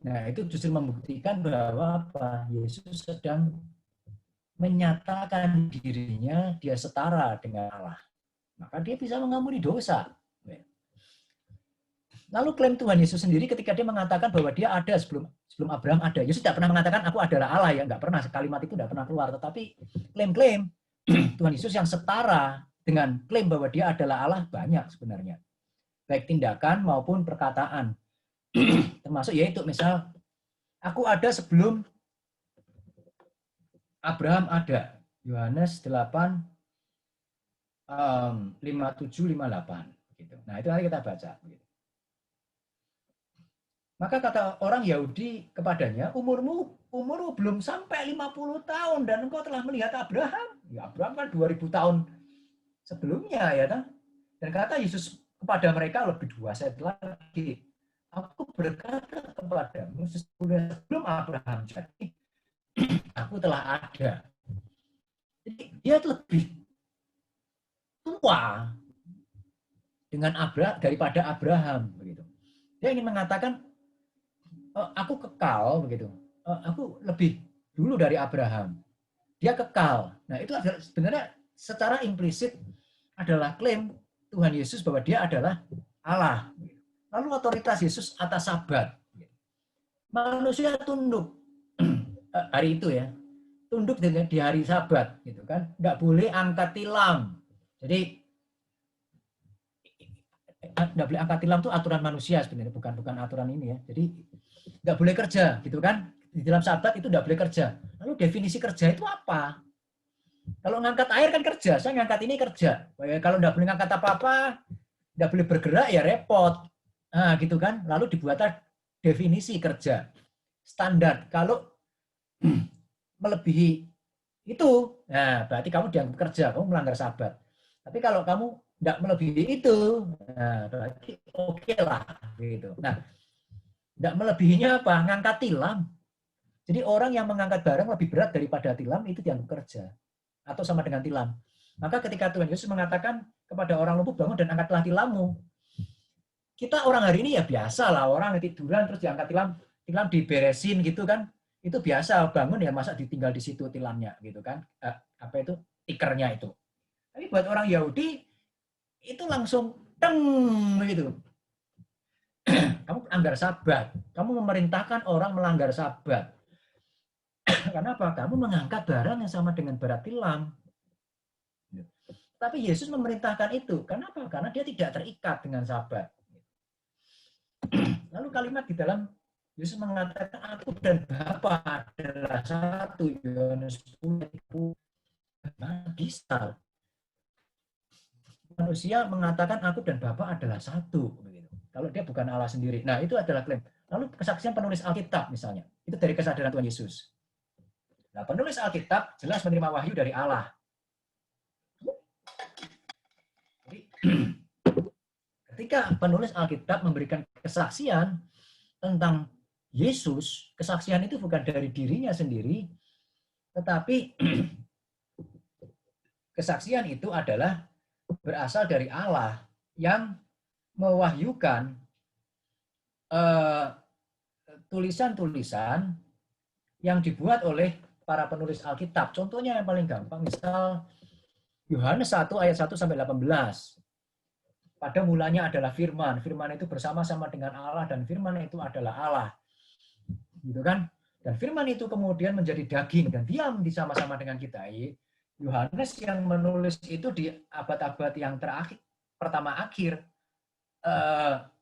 nah itu justru membuktikan bahwa Yesus sedang menyatakan dirinya dia setara dengan Allah. Maka dia bisa mengampuni dosa. Lalu klaim Tuhan Yesus sendiri ketika dia mengatakan bahwa dia ada sebelum Abraham ada. Yesus tidak pernah mengatakan aku adalah Allah, ya, nggak pernah, kalimat itu tidak pernah keluar. Tetapi klaim-klaim Tuhan Yesus yang setara dengan klaim bahwa dia adalah Allah banyak sebenarnya. Baik tindakan maupun perkataan. Termasuk yaitu misal, aku ada sebelum Abraham ada. Yohanes 8, 57-58. Gitu. Nah itu nanti kita baca. Gitu. Maka kata orang Yahudi kepadanya, umurmu belum sampai 50 tahun dan engkau telah melihat Abraham. Ya, Abraham kan 2000 tahun sebelumnya ya kan. Dan kata Yesus kepada mereka lebih dewasa lagi. Aku berkata kepadamu sebelum Abraham jadi, aku telah ada. Jadi dia lebih tua dengan daripada Abraham begitu. Dia ingin mengatakan aku kekal begitu. Aku lebih dulu dari Abraham. Dia kekal. Nah, itu sebenarnya secara implisit adalah klaim Tuhan Yesus bahwa dia adalah Allah. Lalu otoritas Yesus atas Sabat. Manusia tunduk hari itu ya. Tunduk di hari Sabat gitu kan. Enggak boleh angkat tilam. Jadi enggak boleh angkat tilam itu aturan manusia sebenarnya, bukan aturan ini ya. Jadi nggak boleh kerja, gitu kan? Di dalam Sabat itu nggak boleh kerja. Lalu definisi kerja itu apa? Kalau ngangkat air kan kerja, saya ngangkat ini kerja. Kalau nggak boleh ngangkat apa-apa, nggak boleh bergerak ya repot. Nah, gitu kan? Lalu dibuatlah definisi kerja standar. Kalau melebihi itu, nah berarti kamu dianggap kerja, kamu melanggar Sabat. Tapi kalau kamu tidak melebihi itu, nah berarti oke lah gitu. Nah, tidak melebihinya apa? Ngangkat tilam. Jadi orang yang mengangkat barang lebih berat daripada tilam itu dianggap kerja atau sama dengan tilam. Maka ketika Tuhan Yesus mengatakan kepada orang lumpuh, bangun dan angkatlah tilammu. Kita orang hari ini ya biasa lah, orang tiduran terus diangkat tilam diberesin gitu kan. Itu biasa, bangun ya masa ditinggal di situ tilamnya gitu kan. Apa itu? Tikernya itu. Tapi buat orang Yahudi itu langsung teng begitu. Kamu melanggar Sabat. Kamu memerintahkan orang melanggar Sabat. Kenapa? Kamu mengangkat barang yang sama dengan berat tilam. Tapi Yesus memerintahkan itu. Kenapa? Karena dia tidak terikat dengan Sabat. Lalu kalimat di dalam Yesus mengatakan aku dan Bapa adalah satu. Yohanes 10. Bisa. Manusia mengatakan aku dan Bapa adalah satu. Kalau dia bukan Allah sendiri. Nah, itu adalah klaim. Lalu kesaksian penulis Alkitab misalnya. Itu dari kesadaran Tuhan Yesus. Nah, penulis Alkitab jelas menerima wahyu dari Allah. Jadi, ketika penulis Alkitab memberikan kesaksian tentang Yesus, kesaksian itu bukan dari dirinya sendiri, tetapi kesaksian itu adalah berasal dari Allah yang mewahyukan tulisan-tulisan yang dibuat oleh para penulis Alkitab. Contohnya yang paling gampang, misal Yohanes 1 ayat 1 sampai 18. Pada mulanya adalah firman. Firman itu bersama-sama dengan Allah dan firman itu adalah Allah. Gitu kan? Dan firman itu kemudian menjadi daging dan diam sama-sama dengan kita. Yohanes yang menulis itu di abad-abad yang terakhir, pertama akhir,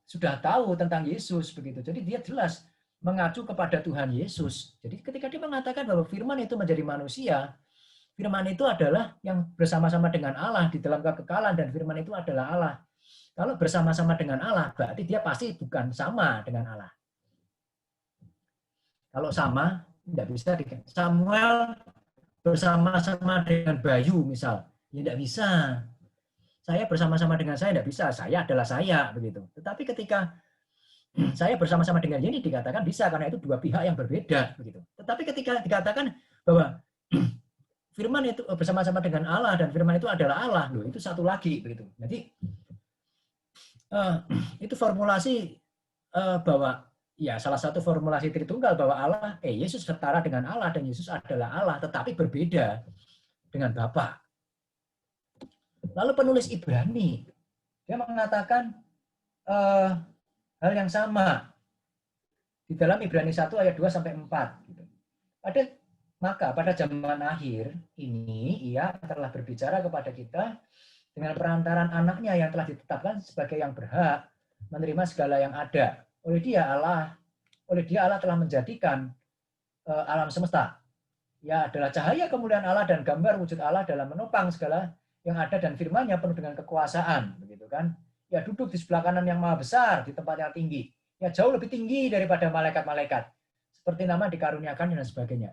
sudah tahu tentang Yesus begitu. Jadi dia jelas mengacu kepada Tuhan Yesus. Jadi ketika dia mengatakan bahwa firman itu menjadi manusia, firman itu adalah yang bersama-sama dengan Allah di dalam kekekalan dan firman itu adalah Allah. Kalau bersama-sama dengan Allah, berarti dia pasti bukan sama dengan Allah. Kalau sama, tidak bisa. Samuel bersama-sama dengan Bayu misal, ya tidak bisa. Saya bersama-sama dengan saya tidak bisa. Saya adalah saya begitu. Tetapi ketika saya bersama-sama dengan Yeni dikatakan bisa karena itu dua pihak yang berbeda begitu. Tetapi ketika dikatakan bahwa firman itu bersama-sama dengan Allah dan firman itu adalah Allah, loh itu satu lagi begitu. Jadi itu formulasi bahwa ya salah satu formulasi Tritunggal bahwa Allah Yesus setara dengan Allah dan Yesus adalah Allah tetapi berbeda dengan Bapa. Lalu penulis Ibrani dia mengatakan hal yang sama di dalam Ibrani 1 ayat 2 sampai 4 gitu. Maka pada zaman akhir ini ia telah berbicara kepada kita dengan perantaran anaknya yang telah ditetapkan sebagai yang berhak menerima segala yang ada. Oleh dia Allah telah menjadikan alam semesta. Ya adalah cahaya kemuliaan Allah dan gambar wujud Allah dalam menopang segala yang ada dan firman-Nya penuh dengan kekuasaan, begitu kan? Ya duduk di sebelah kanan yang maha besar di tempat yang tinggi. Ya jauh lebih tinggi daripada malaikat-malaikat. Seperti nama dikaruniakan dan sebagainya.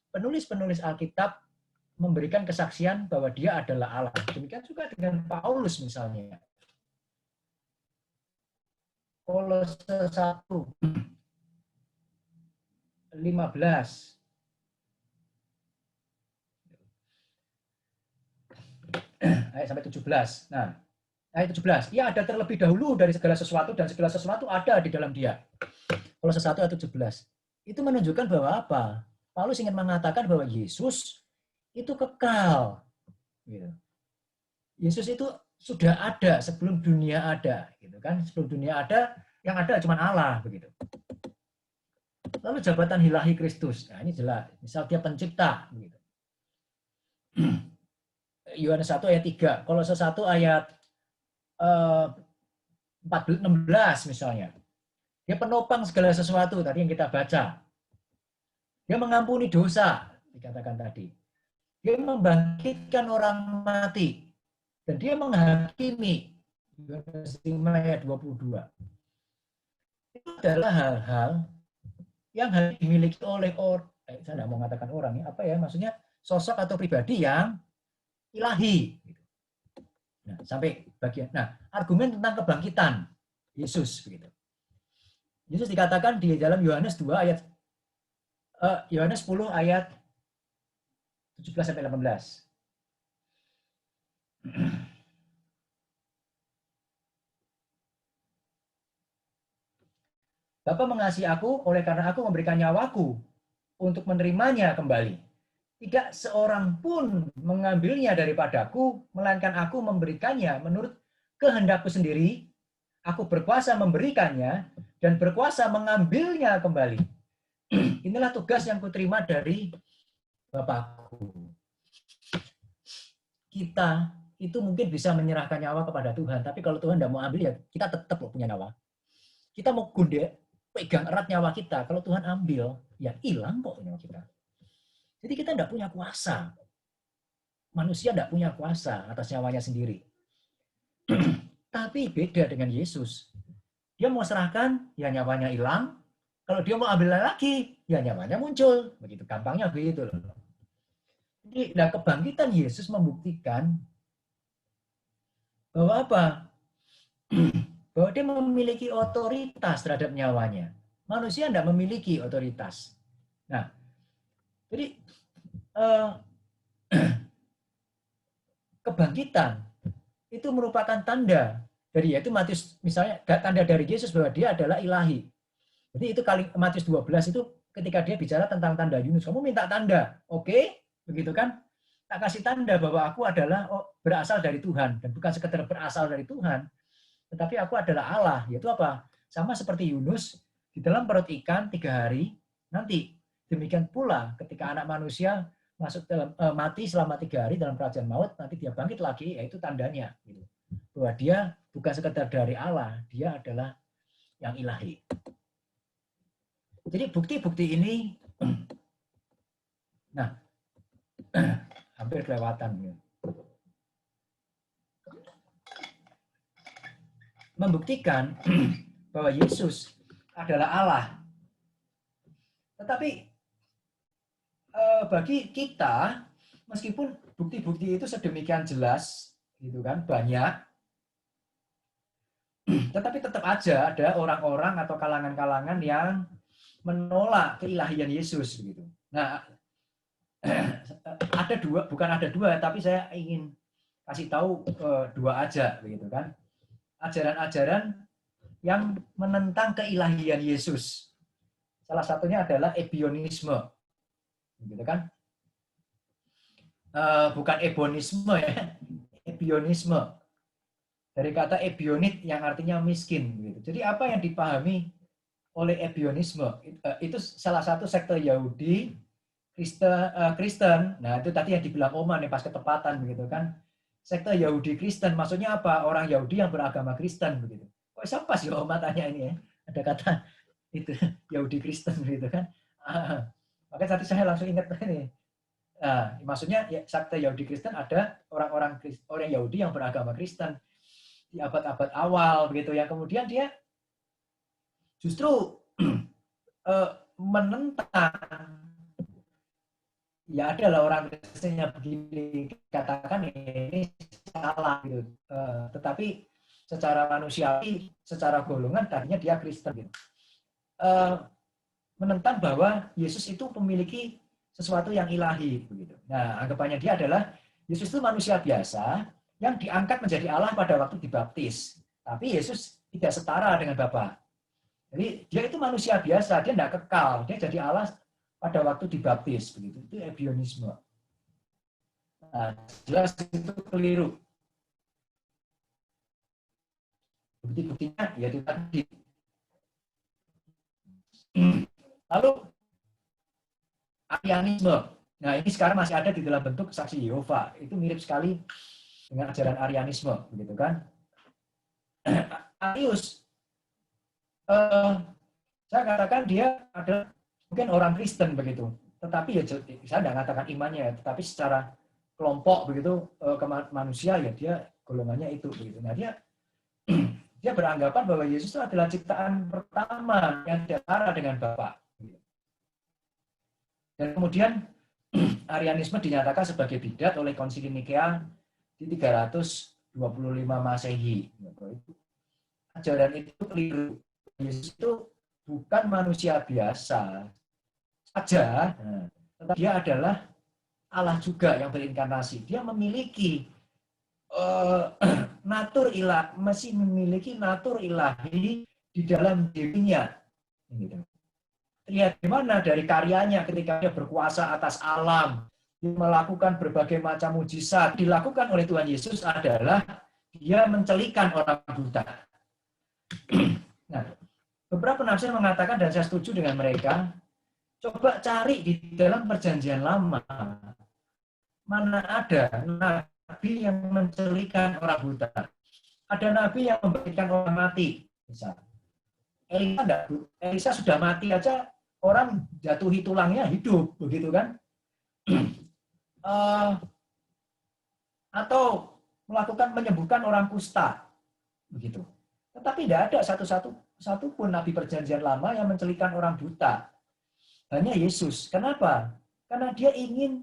Penulis-penulis Alkitab memberikan kesaksian bahwa dia adalah Allah. Demikian juga dengan Paulus misalnya. Kolose 1 15 ayat sampai 17. Nah, ayat 17. Ia ada terlebih dahulu dari segala sesuatu dan segala sesuatu ada di dalam dia. Kolose 1 ayat 17. Itu menunjukkan bahwa apa? Paulus ingin mengatakan bahwa Yesus itu kekal. Gitu. Yesus itu sudah ada sebelum dunia ada, gitu kan? Sebelum dunia ada, yang ada cuma Allah, begitu. Lalu jabatan ilahi Kristus, nah ini jelas. Misal dia pencipta, begitu. Yohanes 1 ayat 3, Kolose 1 ayat 16 misalnya. Dia penopang segala sesuatu tadi yang kita baca. Dia mengampuni dosa, dikatakan tadi. Dia membangkitkan orang mati. Dan dia menghakimi. Yohanes 5 ayat 22. Itu adalah hal-hal yang dimiliki oleh orang. Saya tidak mau mengatakan orang, apa ya, maksudnya sosok atau pribadi yang ilahi. Nah, sampai bagian. Nah, argumen tentang kebangkitan Yesus begitu. Yesus dikatakan di dalam Yohanes 2 ayat Yohanes 10 ayat 17 sampai 18. Bapa mengasihi aku oleh karena aku memberikan nyawaku untuk menerimanya kembali. Tidak seorang pun mengambilnya daripadaku, melainkan aku memberikannya menurut kehendakku sendiri. Aku berkuasa memberikannya dan berkuasa mengambilnya kembali. Inilah tugas yang kuterima dari Bapakku. Kita itu mungkin bisa menyerahkan nyawa kepada Tuhan, tapi kalau Tuhan tidak mau ambil, ya kita tetap punya nyawa. Kita mau gunde, pegang erat nyawa kita, kalau Tuhan ambil, ya hilang kok nyawa kita. Jadi kita tidak punya kuasa. Manusia tidak punya kuasa atas nyawanya sendiri. Tapi beda dengan Yesus. Dia mau serahkan, ya nyawanya hilang. Kalau dia mau ambil lagi, ya nyawanya muncul. Begitu gampangnya begitu loh. Jadi, nah kebangkitan Yesus membuktikan bahwa apa? Bahwa dia memiliki otoritas terhadap nyawanya. Manusia tidak memiliki otoritas. Nah, jadi kebangkitan itu merupakan tanda dari, yaitu Matius, misalnya tanda dari Yesus bahwa dia adalah ilahi. Jadi itu kali Matius 12 itu ketika dia bicara tentang tanda Yunus, kamu minta tanda, oke? Begitu kan? Tak kasih tanda bahwa aku adalah berasal dari Tuhan, dan bukan sekedar berasal dari Tuhan, tetapi aku adalah Allah. Yaitu apa? Sama seperti Yunus di dalam perut ikan 3 hari, nanti demikian pula ketika anak manusia masuk dalam mati selama 3 hari dalam kerajaan maut, nanti dia bangkit lagi, yaitu tandanya gitu. Bahwa dia bukan sekedar dari Allah, dia adalah yang ilahi. Jadi bukti-bukti ini, nah, hampir kelewatan. Membuktikan bahwa Yesus adalah Allah. Tetapi bagi kita, meskipun bukti-bukti itu sedemikian jelas, gitu kan, banyak, tetapi tetap aja ada orang-orang atau kalangan-kalangan yang menolak keilahian Yesus begitu. Nah, ada dua, bukan ada dua, tapi saya ingin kasih tahu dua aja begitu kan. Ajaran-ajaran yang menentang keilahian Yesus. Salah satunya adalah ebionisme. Gitu kan? Bukan ebonisme ya, ebionisme. Dari kata ebionit yang artinya miskin gitu. Jadi apa yang dipahami oleh ebionisme itu salah satu sekte Yahudi Kristen. Nah, itu tadi yang dibilang Oma nih pas ketepatan begitu kan. Sekte Yahudi Kristen maksudnya apa? Orang Yahudi yang beragama Kristen begitu. Kok siapa sih Oma tanya ini ya? Ada kata itu Yahudi Kristen begitu kan. Makanya tadi saya langsung ingat ini. Maksudnya ya, sekte Yahudi Kristen ada orang Yahudi yang beragama Kristen di abad-abad awal begitu ya. Kemudian dia justru menentang, ya adalah orang Kristen yang begini katakan ini salah gitu. Tetapi secara manusiawi, secara golongan tadinya dia Kristen gitu. Menentang bahwa Yesus itu memiliki sesuatu yang ilahi begitu. Nah, anggapannya dia adalah Yesus itu manusia biasa yang diangkat menjadi Allah pada waktu dibaptis. Tapi Yesus tidak setara dengan Bapa. Jadi dia itu manusia biasa, dia tidak kekal, dia jadi Allah pada waktu dibaptis begitu. Itu ebionisme. Nah, jelas itu keliru. Bukti-buktinya ya itu tadi. Lalu Arianisme. Nah, ini sekarang masih ada di dalam bentuk saksi Yehova. Itu mirip sekali dengan ajaran Arianisme, begitu kan? Arius, saya katakan dia adalah mungkin orang Kristen begitu, tetapi ya saya tidak katakan imannya, tetapi secara kelompok begitu manusia ya dia golongannya itu begitu. Nah dia beranggapan bahwa Yesus itu adalah ciptaan pertama yang setara dengan Bapa. Dan kemudian Arianisme dinyatakan sebagai bidat oleh Konsili Nikea di 325 Masehi. Ajaran itu keliru. Yesus itu bukan manusia biasa saja, tetapi dia adalah Allah juga yang berinkarnasi. Dia memiliki natur ilahi, masih memiliki natur ilahi di dalam dirinya. Lihat gimana dari karyanya ketika dia berkuasa atas alam, dia melakukan berbagai macam mujizat. Dilakukan oleh Tuhan Yesus adalah dia mencelikan orang buta. Nah, beberapa penafsir mengatakan, dan saya setuju dengan mereka, coba cari di dalam perjanjian lama, mana ada nabi yang mencelikan orang buta. Ada nabi yang memberikan orang mati. Misalnya. Elisa sudah mati aja, orang jatuhi tulangnya hidup, begitu kan? Atau melakukan menyembuhkan orang kusta, begitu. Tetapi tidak ada satu pun nabi perjanjian lama yang mencelikan orang buta. Hanya Yesus. Kenapa? Karena dia ingin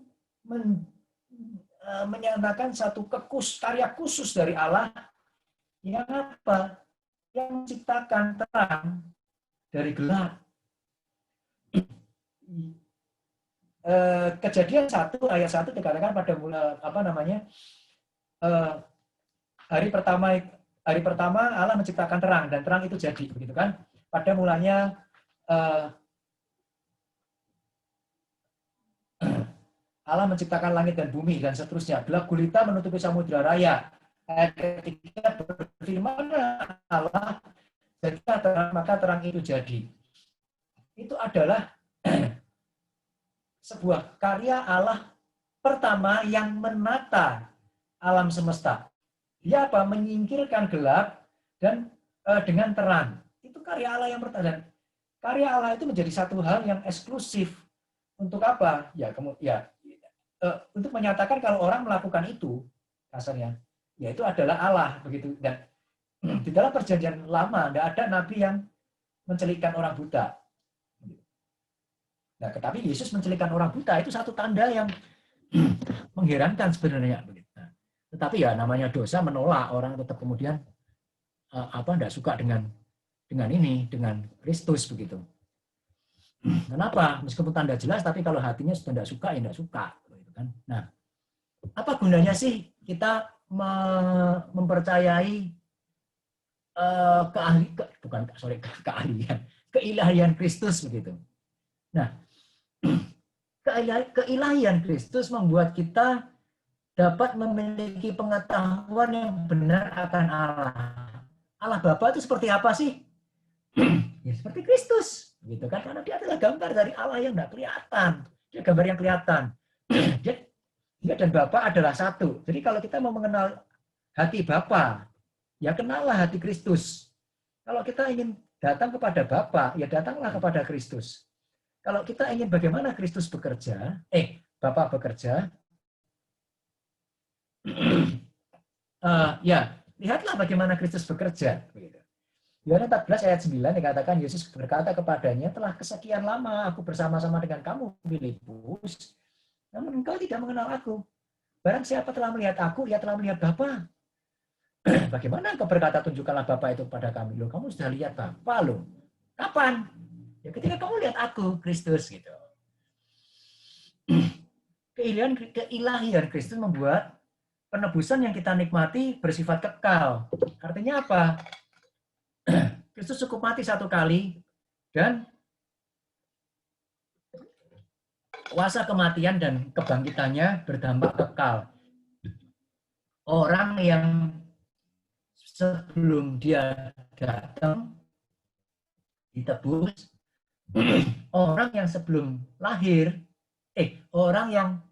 menyatakan satu karya khusus dari Allah yang apa? Yang menciptakan terang dari gelap. Kejadian 1 ayat 1 dikatakan pada hari pertama Allah menciptakan terang dan terang itu jadi, begitu kan? Pada mulanya Allah menciptakan langit dan bumi dan seterusnya. Gelap gulita menutupi samudra raya. Ayat ketiga berfirman Allah, jadilah terang, maka terang itu jadi. Itu adalah sebuah karya Allah pertama yang menata alam semesta. Dia apa? Menyingkirkan gelap dan dengan terang. Itu karya Allah yang pertama. Dan karya Allah itu menjadi satu hal yang eksklusif. Untuk apa? Untuk menyatakan kalau orang melakukan itu, kasarnya, ya itu adalah Allah, begitu. Dan di dalam perjanjian lama tidak ada nabi yang mencelikan orang buta. Nah, tetapi Yesus mencelikan orang buta itu satu tanda yang mengherankan sebenarnya. Nah, tetapi ya namanya dosa menolak, orang tetap kemudian tidak suka dengan Kristus, begitu. Kenapa? Meskipun tanda jelas, tapi kalau hatinya sudah tidak suka, ya tidak suka. Nah, apa gunanya sih kita mempercayai keilahian Kristus, begitu? Nah, keilahian Kristus membuat kita dapat memiliki pengetahuan yang benar akan Allah. Allah Bapa itu seperti apa sih? Ya seperti Kristus, gitu kan? Karena dia adalah gambar dari Allah yang tidak kelihatan. Dia gambar yang kelihatan. Dia dan Bapa adalah satu. Jadi kalau kita mau mengenal hati Bapa, ya kenallah hati Kristus. Kalau kita ingin datang kepada Bapa, ya datanglah kepada Kristus. Kalau kita ingin bagaimana Kristus bekerja, Bapa bekerja, ya lihatlah bagaimana Kristus bekerja. Yohanes 14 ayat 9 dikatakan Yesus berkata kepadanya, telah kesekian lama aku bersama-sama dengan kamu, Filipus, namun engkau tidak mengenal aku. Barang siapa telah melihat aku, ia telah melihat Bapa. Bagaimana engkau berkata, tunjukkanlah Bapa itu pada kami? Loh, kamu sudah lihat Bapa loh. Kapan? Ya ketika kamu lihat aku, Kristus, gitu. Keilahian Kristus membuat penebusan yang kita nikmati bersifat kekal. Artinya apa? Kristus cukup mati satu kali dan kuasa kematian dan kebangkitannya berdampak kekal. Orang yang sebelum dia datang ditebus, orang yang sebelum lahir, orang yang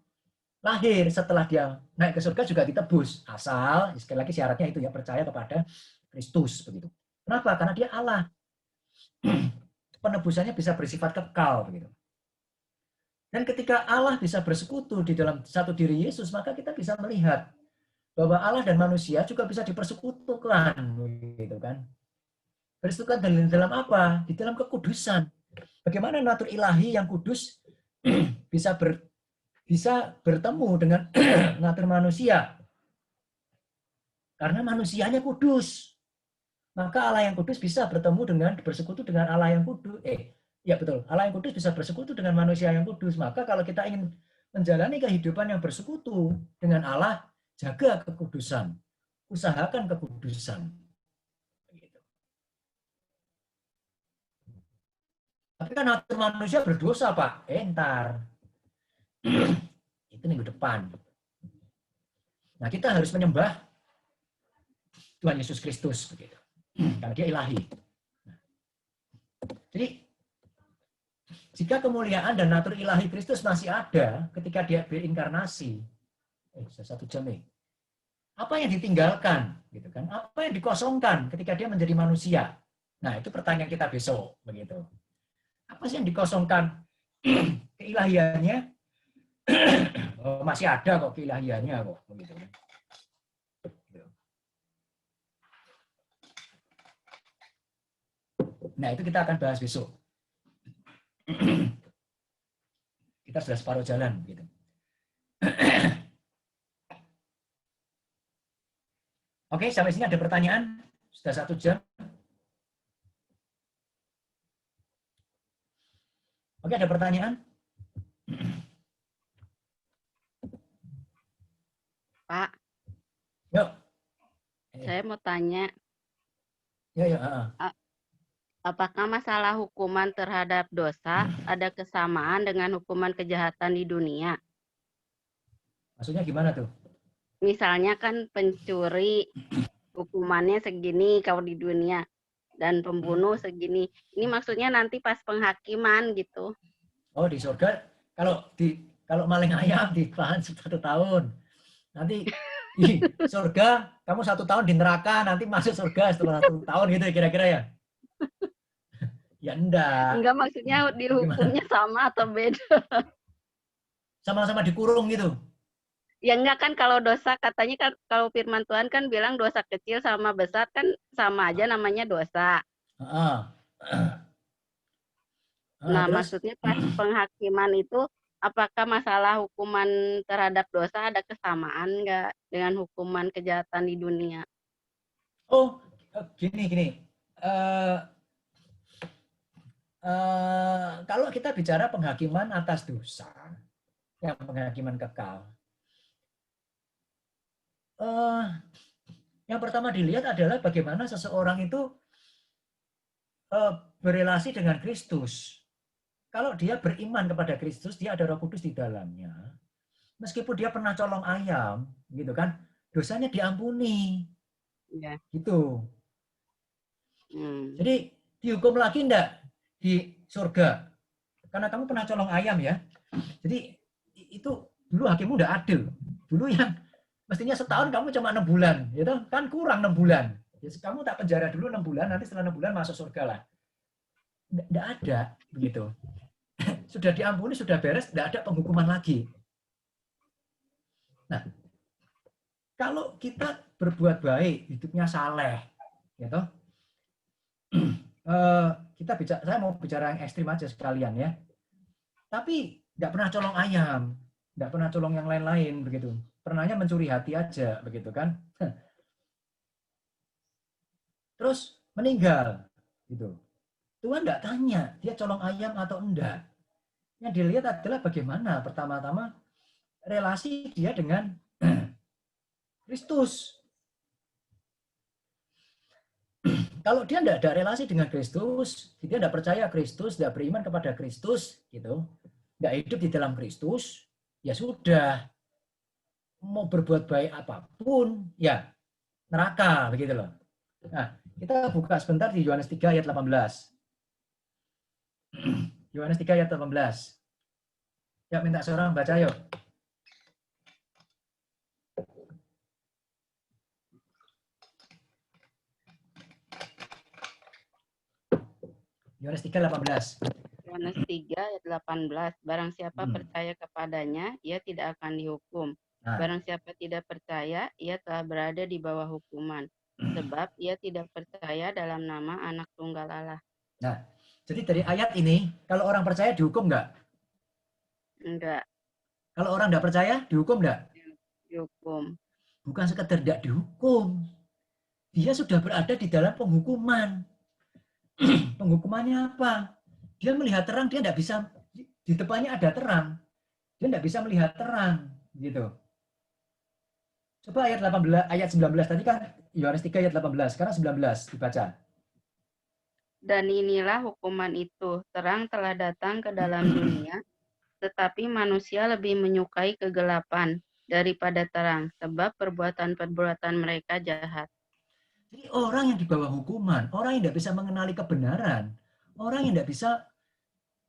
lahir setelah dia naik ke surga juga ditebus. Asal, sekali lagi syaratnya itu ya, percaya kepada Kristus, begitu. Kenapa? Karena dia Allah. Penebusannya bisa bersifat kekal, begitu. Dan ketika Allah bisa bersekutu di dalam satu diri Yesus, maka kita bisa melihat bahwa Allah dan manusia juga bisa dipersekutukan, gitu kan? Bersekutukan dalam apa? Di dalam kekudusan. Bagaimana natur ilahi yang kudus bisa bisa bertemu dengan natur manusia. Karena manusianya kudus. Maka Allah yang kudus bisa bersekutu dengan Allah yang kudus. Ya betul, Allah yang kudus bisa bersekutu dengan manusia yang kudus. Maka kalau kita ingin menjalani kehidupan yang bersekutu dengan Allah, jaga kekudusan. Usahakan kekudusan. Tapi kan natur manusia berdosa, Pak. Entar. Itu minggu depan. Nah, kita harus menyembah Tuhan Yesus Kristus begitu. Karena dia ilahi. Jadi jika kemuliaan dan natur ilahi Kristus masih ada ketika dia berinkarnasi, sudah 1 jam nih. Apa yang ditinggalkan, gitu kan? Apa yang dikosongkan ketika dia menjadi manusia? Nah, itu pertanyaan kita besok, begitu. Apa sih yang dikosongkan? Keilahiannya masih ada kok keilahiannya kok, begitu. Nah, itu kita akan bahas besok. Kita sudah separuh jalan, gitu. Oke, sampai sini ada pertanyaan? Sudah 1 jam. Oke, ada pertanyaan?
Pak.
Yuk.
Saya mau tanya.
Ya.
Apakah masalah hukuman terhadap dosa ada kesamaan dengan hukuman kejahatan di dunia?
Maksudnya gimana tuh?
Misalnya kan pencuri hukumannya segini kalau di dunia dan pembunuh segini. Ini maksudnya nanti pas penghakiman gitu.
Oh, di surga kalau maling ayam ditahan 1 tahun. Nanti di surga kamu 1 tahun di neraka, nanti masuk surga setelah 1 tahun gitu kira-kira ya? Ya enggak.
Enggak, maksudnya dihukumnya sama atau beda?
Sama-sama dikurung gitu.
Ya enggak kan, kalau dosa katanya kan, kalau firman Tuhan kan bilang dosa kecil sama besar kan sama aja namanya dosa. Nah,
Terus?
maksudnya pas penghakiman itu apakah masalah hukuman terhadap dosa ada kesamaan enggak dengan hukuman kejahatan di dunia?
Oh, gini. Kalau kita bicara penghakiman atas dosa, yang penghakiman kekal, yang pertama dilihat adalah bagaimana seseorang itu berelasi dengan Kristus. Kalau dia beriman kepada Kristus, dia ada Roh Kudus di dalamnya. Meskipun dia pernah colong ayam, gitu kan, dosanya diampuni.
Ya.
Gitu. Jadi dihukum lagi enggak di surga? Karena kamu pernah colong ayam ya. Jadi itu dulu hakimmu udah adil. Dulu yang mestinya setahun kamu cuma 6 bulan, gitu kan, kurang 6 bulan. Jadi kamu tak penjara dulu 6 bulan, nanti setelah 6 bulan masuk surga lah. Enggak ada begitu. Sudah diampuni, sudah beres, enggak ada penghukuman lagi. Nah, kalau kita berbuat baik, hidupnya saleh, gitu. Saya mau bicara yang ekstrim aja sekalian ya. Tapi enggak pernah colong ayam, enggak pernah colong yang lain-lain begitu. Pernahnya mencuri hati aja begitu kan. Terus meninggal gitu. Tuhan enggak tanya dia colong ayam atau enggak. Yang dilihat adalah bagaimana pertama-tama relasi dia dengan Kristus. Kalau dia tidak ada relasi dengan Kristus, dia tidak percaya Kristus, tidak beriman kepada Kristus, gitu, tidak hidup di dalam Kristus, ya sudah, mau berbuat baik apapun, ya neraka, begitu loh. Nah, kita buka sebentar di Yohanes 3 ayat 18. Yohanes 3 ayat 18. Ya, minta seorang baca yuk. Yohanes 3:18.
Yohanes 3 ayat 18. Barang siapa percaya kepadanya, ia tidak akan dihukum. Barang siapa tidak percaya, ia telah berada di bawah hukuman. Sebab ia tidak percaya dalam nama Anak Tunggal Allah.
Nah, jadi dari ayat ini, kalau orang percaya dihukum enggak?
Enggak.
Kalau orang tidak percaya, dihukum enggak?
Dihukum.
Bukan sekedar tidak dihukum. Dia sudah berada di dalam penghukuman. Penghukumannya apa? Dia melihat terang, dia tidak bisa, di depannya ada terang. Dia tidak bisa melihat terang. Gitu. Coba ayat 18, ayat 19 tadi kan Yohanes 3 ayat 18, sekarang 19 dibaca.
Dan inilah hukuman itu, terang telah datang ke dalam dunia, tetapi manusia lebih menyukai kegelapan daripada terang, sebab perbuatan-perbuatan mereka jahat.
Jadi orang yang di bawah hukuman, orang yang tidak bisa mengenali kebenaran, orang yang tidak bisa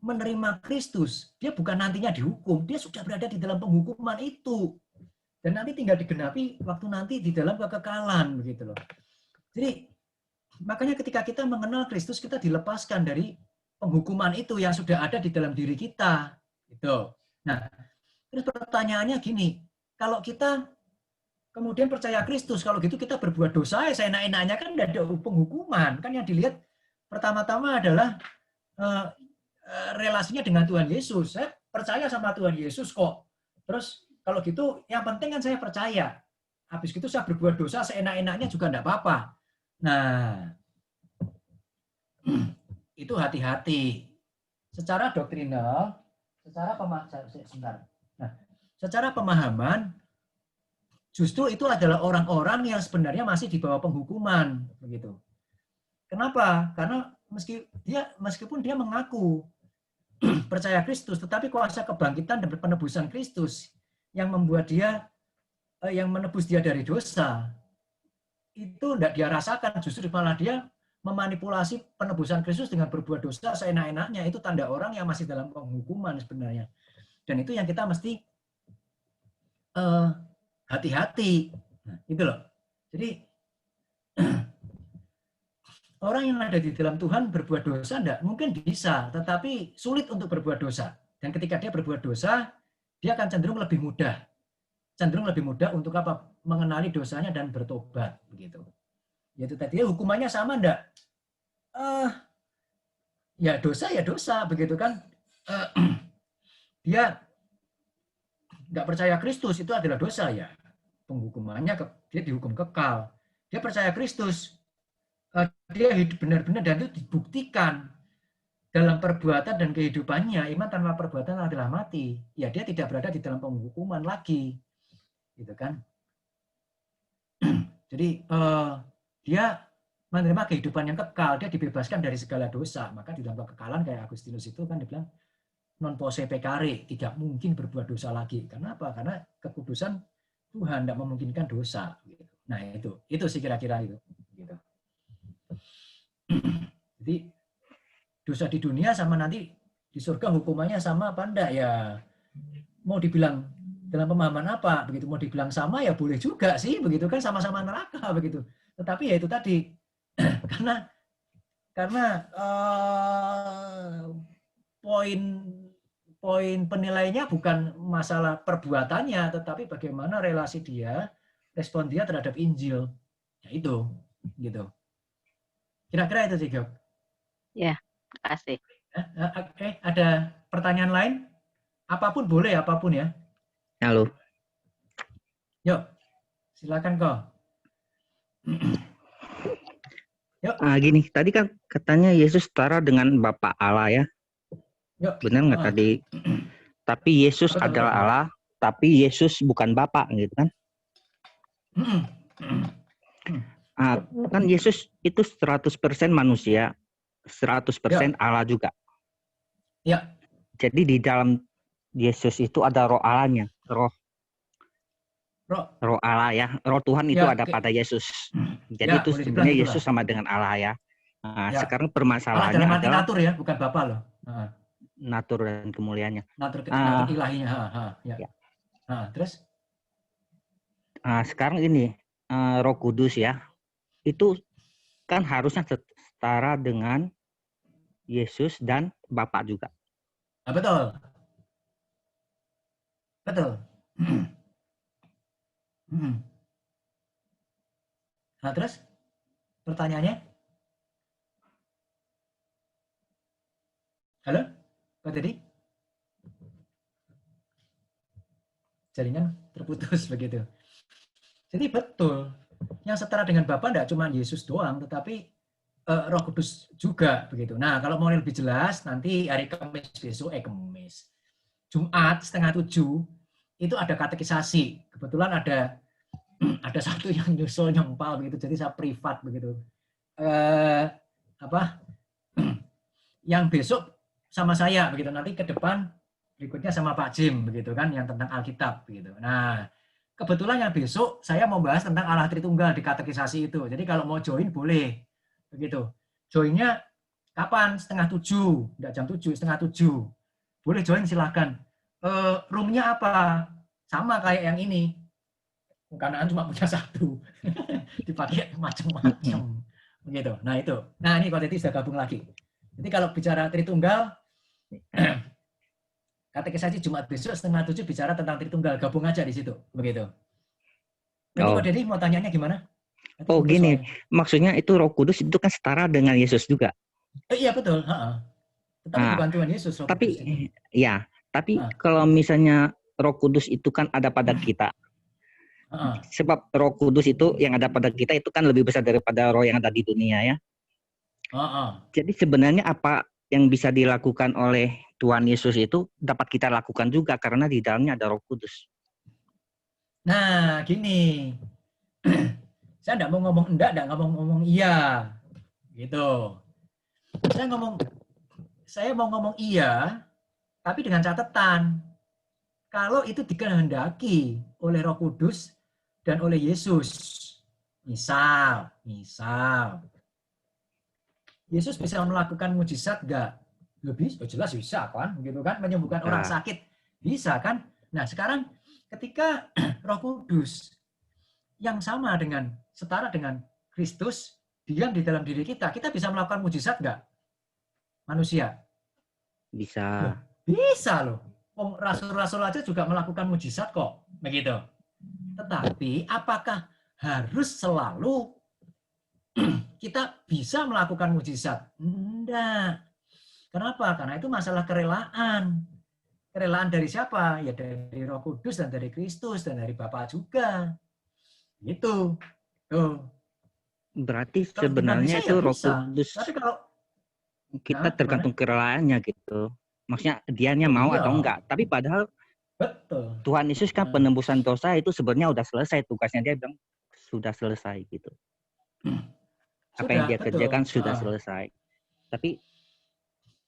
menerima Kristus, dia bukan nantinya dihukum, dia sudah berada di dalam penghukuman itu. Dan nanti tinggal digenapi waktu nanti di dalam kekekalan begitu loh. Jadi makanya ketika kita mengenal Kristus, kita dilepaskan dari penghukuman itu yang sudah ada di dalam diri kita. Gitu. Nah, terus pertanyaannya gini, kalau kita kemudian percaya Kristus, kalau gitu kita berbuat dosa, ya seenak-enaknya kan tidak ada penghukuman. Kan yang dilihat pertama-tama adalah relasinya dengan Tuhan Yesus. Saya percaya sama Tuhan Yesus kok. Terus kalau gitu yang penting kan saya percaya. Habis itu saya berbuat dosa seenak-enaknya juga tidak apa-apa. Nah, itu hati-hati. Secara doktrinal, secara pemahaman, justru itu adalah orang-orang yang sebenarnya masih di bawah penghukuman, begitu. Kenapa? Karena meskipun dia mengaku percaya Kristus, tetapi kuasa kebangkitan dan penebusan Kristus yang membuat dia, yang menebus dia dari dosa, itu tidak dia rasakan, justru malah dia memanipulasi penebusan Kristus dengan berbuat dosa seenak-enaknya. Itu tanda orang yang masih dalam penghukuman sebenarnya. Dan itu yang kita mesti hati-hati. Nah, itu loh. Jadi orang yang ada di dalam Tuhan berbuat dosa enggak? Mungkin bisa, tetapi sulit untuk berbuat dosa. Dan ketika dia berbuat dosa, dia akan cenderung lebih mudah. Cenderung lebih mudah untuk apa? Mengenali dosanya dan bertobat, begitu. Yaitu tadi hukumannya sama enggak? Ya dosa, begitu kan. Dia nggak percaya Kristus itu adalah dosa ya. Penghukumannya dia dihukum kekal. Dia percaya Kristus, dia hidup benar-benar dan itu dibuktikan dalam perbuatan dan kehidupannya. Iman tanpa perbuatan adalah mati. Ya dia tidak berada di dalam penghukuman lagi, gitu kan. Jadi dia menerima kehidupan yang kekal, dia dibebaskan dari segala dosa. Maka di dalam kekekalan kayak Agustinus itu kan dia bilang non posse peccare, tidak mungkin berbuat dosa lagi. Karena apa? Karena kekudusan Tuhan tidak memungkinkan dosa. Nah itu sih kira-kira itu. Gitu. Jadi dosa di dunia sama nanti di surga hukumannya sama apa enggak ya? Mau dibilang dalam pemahaman apa? Begitu mau dibilang sama ya boleh juga sih, begitu kan sama-sama neraka begitu. Tetapi ya itu tadi karena poin penilainya bukan masalah perbuatannya, tetapi bagaimana relasi dia, respon dia terhadap Injil. Ya itu, gitu. Kira-kira itu sih, Gok.
Ya, kasih.
Oke, ada pertanyaan lain? Apapun boleh, apapun ya.
Halo.
Yuk, silakan kok. Yuk.
Gini, tadi kan katanya Yesus setara dengan Bapa Allah ya. Yuk. Benar nggak tadi? Tapi Yesus adalah Allah, tapi Yesus bukan Bapa, gitu kan? Kan Yesus itu 100% manusia, 100% Allah juga.
Ya.
Jadi di dalam Yesus itu ada roh Allahnya, roh Allah ya, roh Tuhan itu ada pada Yesus. Jadi itu sebenarnya Yesus sama dengan Allah ya. Sekarang permasalahannya
Allah dalam arti
adalah
natur ya, bukan Bapa loh.
Natur dan kemuliaannya.
Natur ilahinya. Ya. Terus?
Sekarang ini Roh Kudus ya, itu kan harusnya setara dengan Yesus dan Bapa juga.
Betul. Betul. Nah, terus pertanyaannya? Halo, Pak Teddy? jaringan terputus begitu. Jadi betul, yang setara dengan Bapa tidak cuma Yesus doang, tetapi Roh Kudus juga begitu. Nah, kalau mau lebih jelas, nanti hari Kamis besok, Jumat 6:30 itu ada katekisasi. Kebetulan ada satu yang nyusul nyempal begitu, jadi saya privat begitu. Yang besok sama saya begitu, nanti ke depan berikutnya sama Pak Jim begitu kan, yang tentang Alkitab begitu. Nah, kebetulan yang besok saya mau bahas tentang Allah Tritunggal di katekisasi itu. Jadi kalau mau join boleh begitu. Joinnya kapan? 6:30, enggak jam 7, 6:30. Boleh join silahkan. Roomnya apa? Sama kayak yang ini. Karena cuma punya satu. Dipakai macam-macam. Begitu. Nah itu. Nah ini Ko Teti sudah gabung lagi. Jadi kalau bicara Tritunggal, katekisasi Jumat besok 6:30 bicara tentang Tritunggal. Gabung aja di situ. Begitu. Nanti Ko Teti mau tanyanya gimana?
Oh gini, maksudnya itu Roh Kudus itu kan setara dengan Yesus juga.
Iya betul. Tetapi bukan Tuhan Yesus. Roh
tapi
Kudus itu.
Ya, tapi kalau misalnya Roh Kudus itu kan ada pada kita. Sebab Roh Kudus itu yang ada pada kita itu kan lebih besar daripada roh yang ada di dunia ya. Jadi sebenarnya apa yang bisa dilakukan oleh Tuhan Yesus itu dapat kita lakukan juga karena di dalamnya ada Roh Kudus.
Nah, gini. Saya enggak mau ngomong enggak ngomong iya. Gitu. Saya mau ngomong iya, tapi dengan catatan. Kalau itu dikehendaki oleh Roh Kudus dan oleh Yesus. Misal. Yesus bisa melakukan mujizat enggak? Lebih jelas bisa kan, gitu kan? Menyembuhkan orang sakit bisa kan? Nah, sekarang ketika Roh Kudus yang sama setara dengan Kristus diam di dalam diri kita bisa melakukan mujizat enggak? Manusia?
Bisa.
Bisa loh. Rasul-rasul aja juga melakukan mujizat kok, begitu. Tetapi apakah harus selalu kita bisa melakukan mujizat? Enggak. Kenapa? Karena itu masalah kerelaan. Kerelaan dari siapa? Ya dari Roh Kudus dan dari Kristus dan dari Bapa juga. Gitu. Tuh.
Berarti sebenarnya itu Roh Kudus.
Tapi kalau
kita tergantung kerelaannya gitu. Maksudnya dianya mau atau enggak. Tapi padahal
betul.
Tuhan Yesus kan penembusan dosa itu sebenarnya udah selesai. Tugasnya dia bilang sudah selesai gitu. Apa yang dia kerjakan sudah selesai. Tapi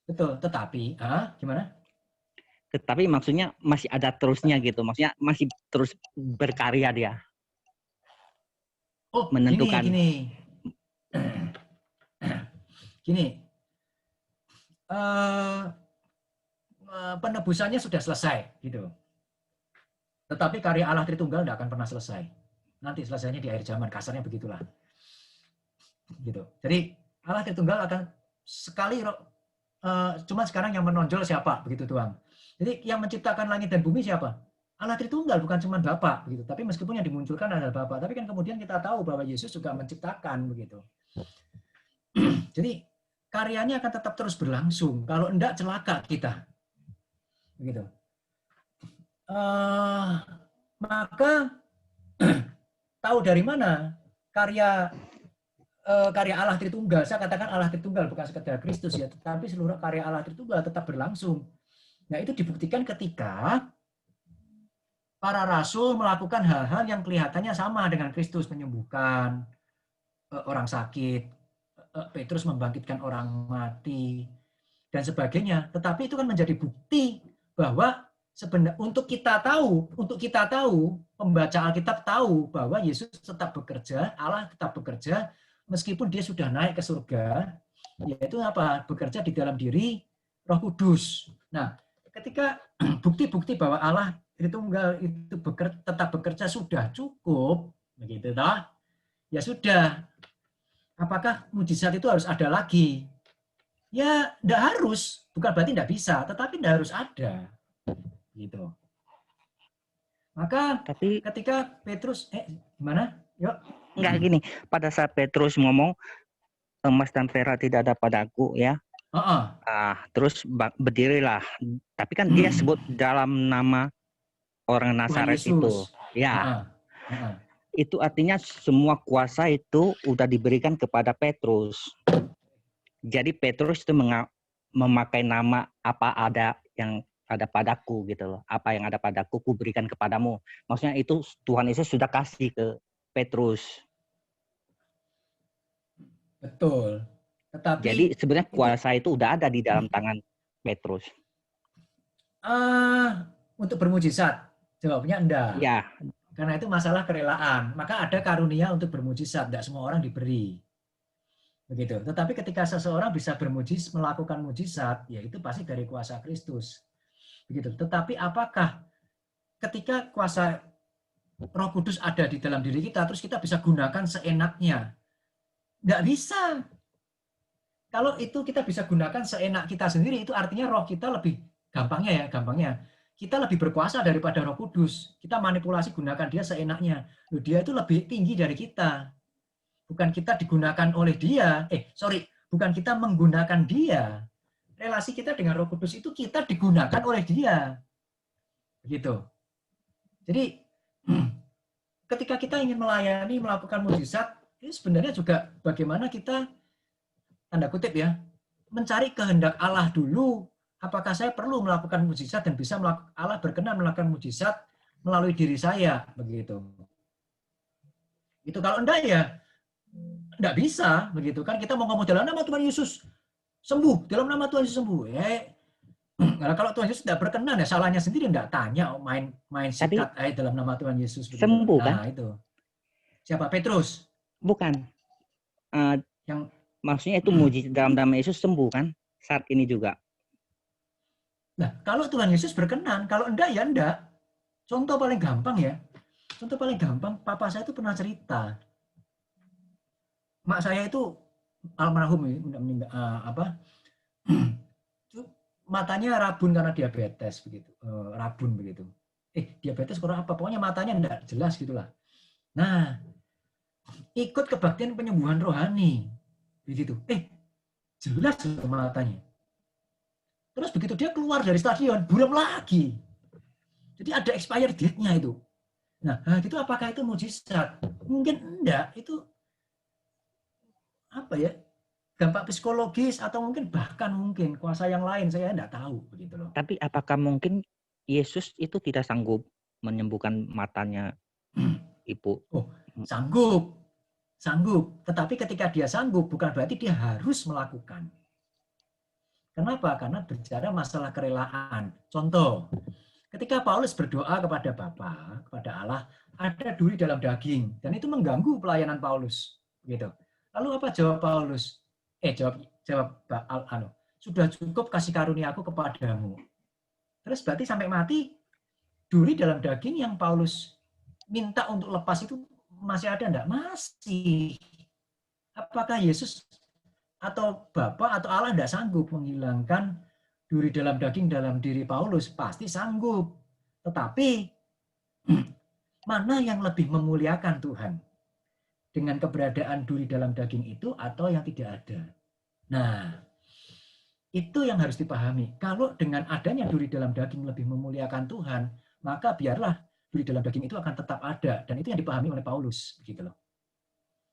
betul. Tetapi gimana?
Tetapi maksudnya masih ada terusnya gitu. Maksudnya masih terus berkarya dia.
Oh,
menentukan.
Gini. Penebusannya sudah selesai gitu. Tetapi karya Allah Tritunggal tidak akan pernah selesai. Nanti selesainya di akhir zaman, kasarnya begitulah. Gitu. Jadi Allah Tritunggal akan sekali cuma sekarang yang menonjol siapa begitu doang. Jadi yang menciptakan langit dan bumi siapa? Allah Tritunggal, bukan cuma Bapa gitu. Tapi meskipun yang dimunculkan adalah Bapa, tapi kan kemudian kita tahu bahwa Yesus juga menciptakan begitu. Jadi karyanya akan tetap terus berlangsung. Kalau enggak celaka kita. Begitu. Maka tahu dari mana karya Allah Tritunggal? Saya katakan Allah Tritunggal bukan sekedar Kristus ya, tetapi seluruh karya Allah Tritunggal tetap berlangsung. Nah, itu dibuktikan ketika para rasul melakukan hal-hal yang kelihatannya sama dengan Kristus, menyembuhkan orang sakit, Petrus membangkitkan orang mati, dan sebagainya. Tetapi itu kan menjadi bukti bahwa sebenarnya untuk kita tahu, pembaca Alkitab tahu bahwa Yesus tetap bekerja, Allah tetap bekerja, meskipun dia sudah naik ke surga, yaitu apa? Bekerja di dalam diri Roh Kudus. Nah, ketika bukti-bukti bahwa Allah Tritunggal itu tetap bekerja sudah cukup, begitu toh? Ya sudah. Apakah mujizat itu harus ada lagi? Ya, tidak harus. Bukan berarti tidak bisa, tetapi tidak harus ada. Gitu. Maka ketika Petrus, gimana? Yuk.
Enggak gini, pada saat Petrus ngomong, emas dan perak tidak ada padaku ya. Terus berdirilah. Tapi kan dia sebut dalam nama orang Nazaret itu. Ya. Itu artinya semua kuasa itu udah diberikan kepada Petrus. Jadi Petrus itu memakai nama apa ada yang ada padaku gitu loh. Apa yang ada padaku ku berikan kepadamu. Maksudnya itu Tuhan Yesus sudah kasih ke Petrus.
Betul. Tetapi
jadi sebenarnya kuasa itu udah ada di dalam tangan Petrus.
Untuk bermujizat, jawabnya enggak.
Ya.
Karena itu masalah kerelaan. Maka ada karunia untuk bermujizat, enggak semua orang diberi. Begitu. Tetapi ketika seseorang bisa melakukan mujizat, ya itu pasti dari kuasa Kristus. Begitu. Tetapi apakah ketika kuasa Roh Kudus ada di dalam diri kita, terus kita bisa gunakan seenaknya? Enggak bisa. Kalau itu kita bisa gunakan seenak kita sendiri, itu artinya roh kita lebih gampangnya kita lebih berkuasa daripada Roh Kudus. Kita manipulasi, gunakan dia seenaknya. Loh, dia itu lebih tinggi dari kita. Bukan kita digunakan oleh dia. Bukan kita menggunakan dia. Relasi kita dengan Roh Kudus itu kita digunakan oleh dia. Begitu. Jadi, ketika kita ingin melayani, melakukan mujizat, ini sebenarnya juga bagaimana kita, tanda kutip ya, mencari kehendak Allah dulu. Apakah saya perlu melakukan mujizat dan bisa Allah berkenan melakukan mujizat melalui diri saya, begitu. Itu kalau enggak ya enggak bisa, begitu kan. Kita mau ngomong dalam nama Tuhan Yesus sembuh, dalam nama Tuhan Yesus sembuh. Kalau Tuhan Yesus tidak berkenan ya salahnya sendiri, enggak tanya main sikat dalam nama Tuhan Yesus, begitu.
Sembuh kan?
Nah, itu. Siapa? Petrus?
Bukan.
Yang
maksudnya itu mujizat dalam nama Yesus sembuh kan? Saat ini juga.
Nah, kalau Tuhan Yesus berkenan, kalau enggak ya enggak. Contoh paling gampang ya. Contoh paling gampang, papa saya itu pernah cerita. Mak saya itu almarhum meninggal, matanya rabun karena diabetes begitu. Rabun begitu. Diabetes karena apa? Pokoknya matanya enggak jelas gitulah. Nah, ikut kebaktian penyembuhan rohani. Begitu. Jelas matanya. Terus begitu dia keluar dari stadion, buram lagi. Jadi ada expired date-nya itu. Nah, itu apakah itu mujizat? Mungkin enggak. Itu apa ya? Dampak psikologis atau mungkin bahkan mungkin kuasa yang lain, saya enggak tahu begitu loh.
Tapi apakah mungkin Yesus itu tidak sanggup menyembuhkan matanya Ibu?
Sanggup. Sanggup. Tetapi ketika dia sanggup bukan berarti dia harus melakukan. Kenapa? Karena bicara masalah kerelaan. Contoh, ketika Paulus berdoa kepada Bapa, kepada Allah, ada duri dalam daging, dan itu mengganggu pelayanan Paulus. Gitu. Lalu apa jawab Paulus? Jawab sudah cukup kasih karunia aku kepadamu. Terus berarti sampai mati, duri dalam daging yang Paulus minta untuk lepas itu masih ada enggak? Masih. Apakah Yesus atau Bapa atau Allah tidak sanggup menghilangkan duri dalam daging dalam diri Paulus? Pasti sanggup. Tetapi mana yang lebih memuliakan Tuhan? Dengan keberadaan duri dalam daging itu atau yang tidak ada? Nah, itu yang harus dipahami. Kalau dengan adanya duri dalam daging lebih memuliakan Tuhan, maka biarlah duri dalam daging itu akan tetap ada. Dan itu yang dipahami oleh Paulus. Begitu loh.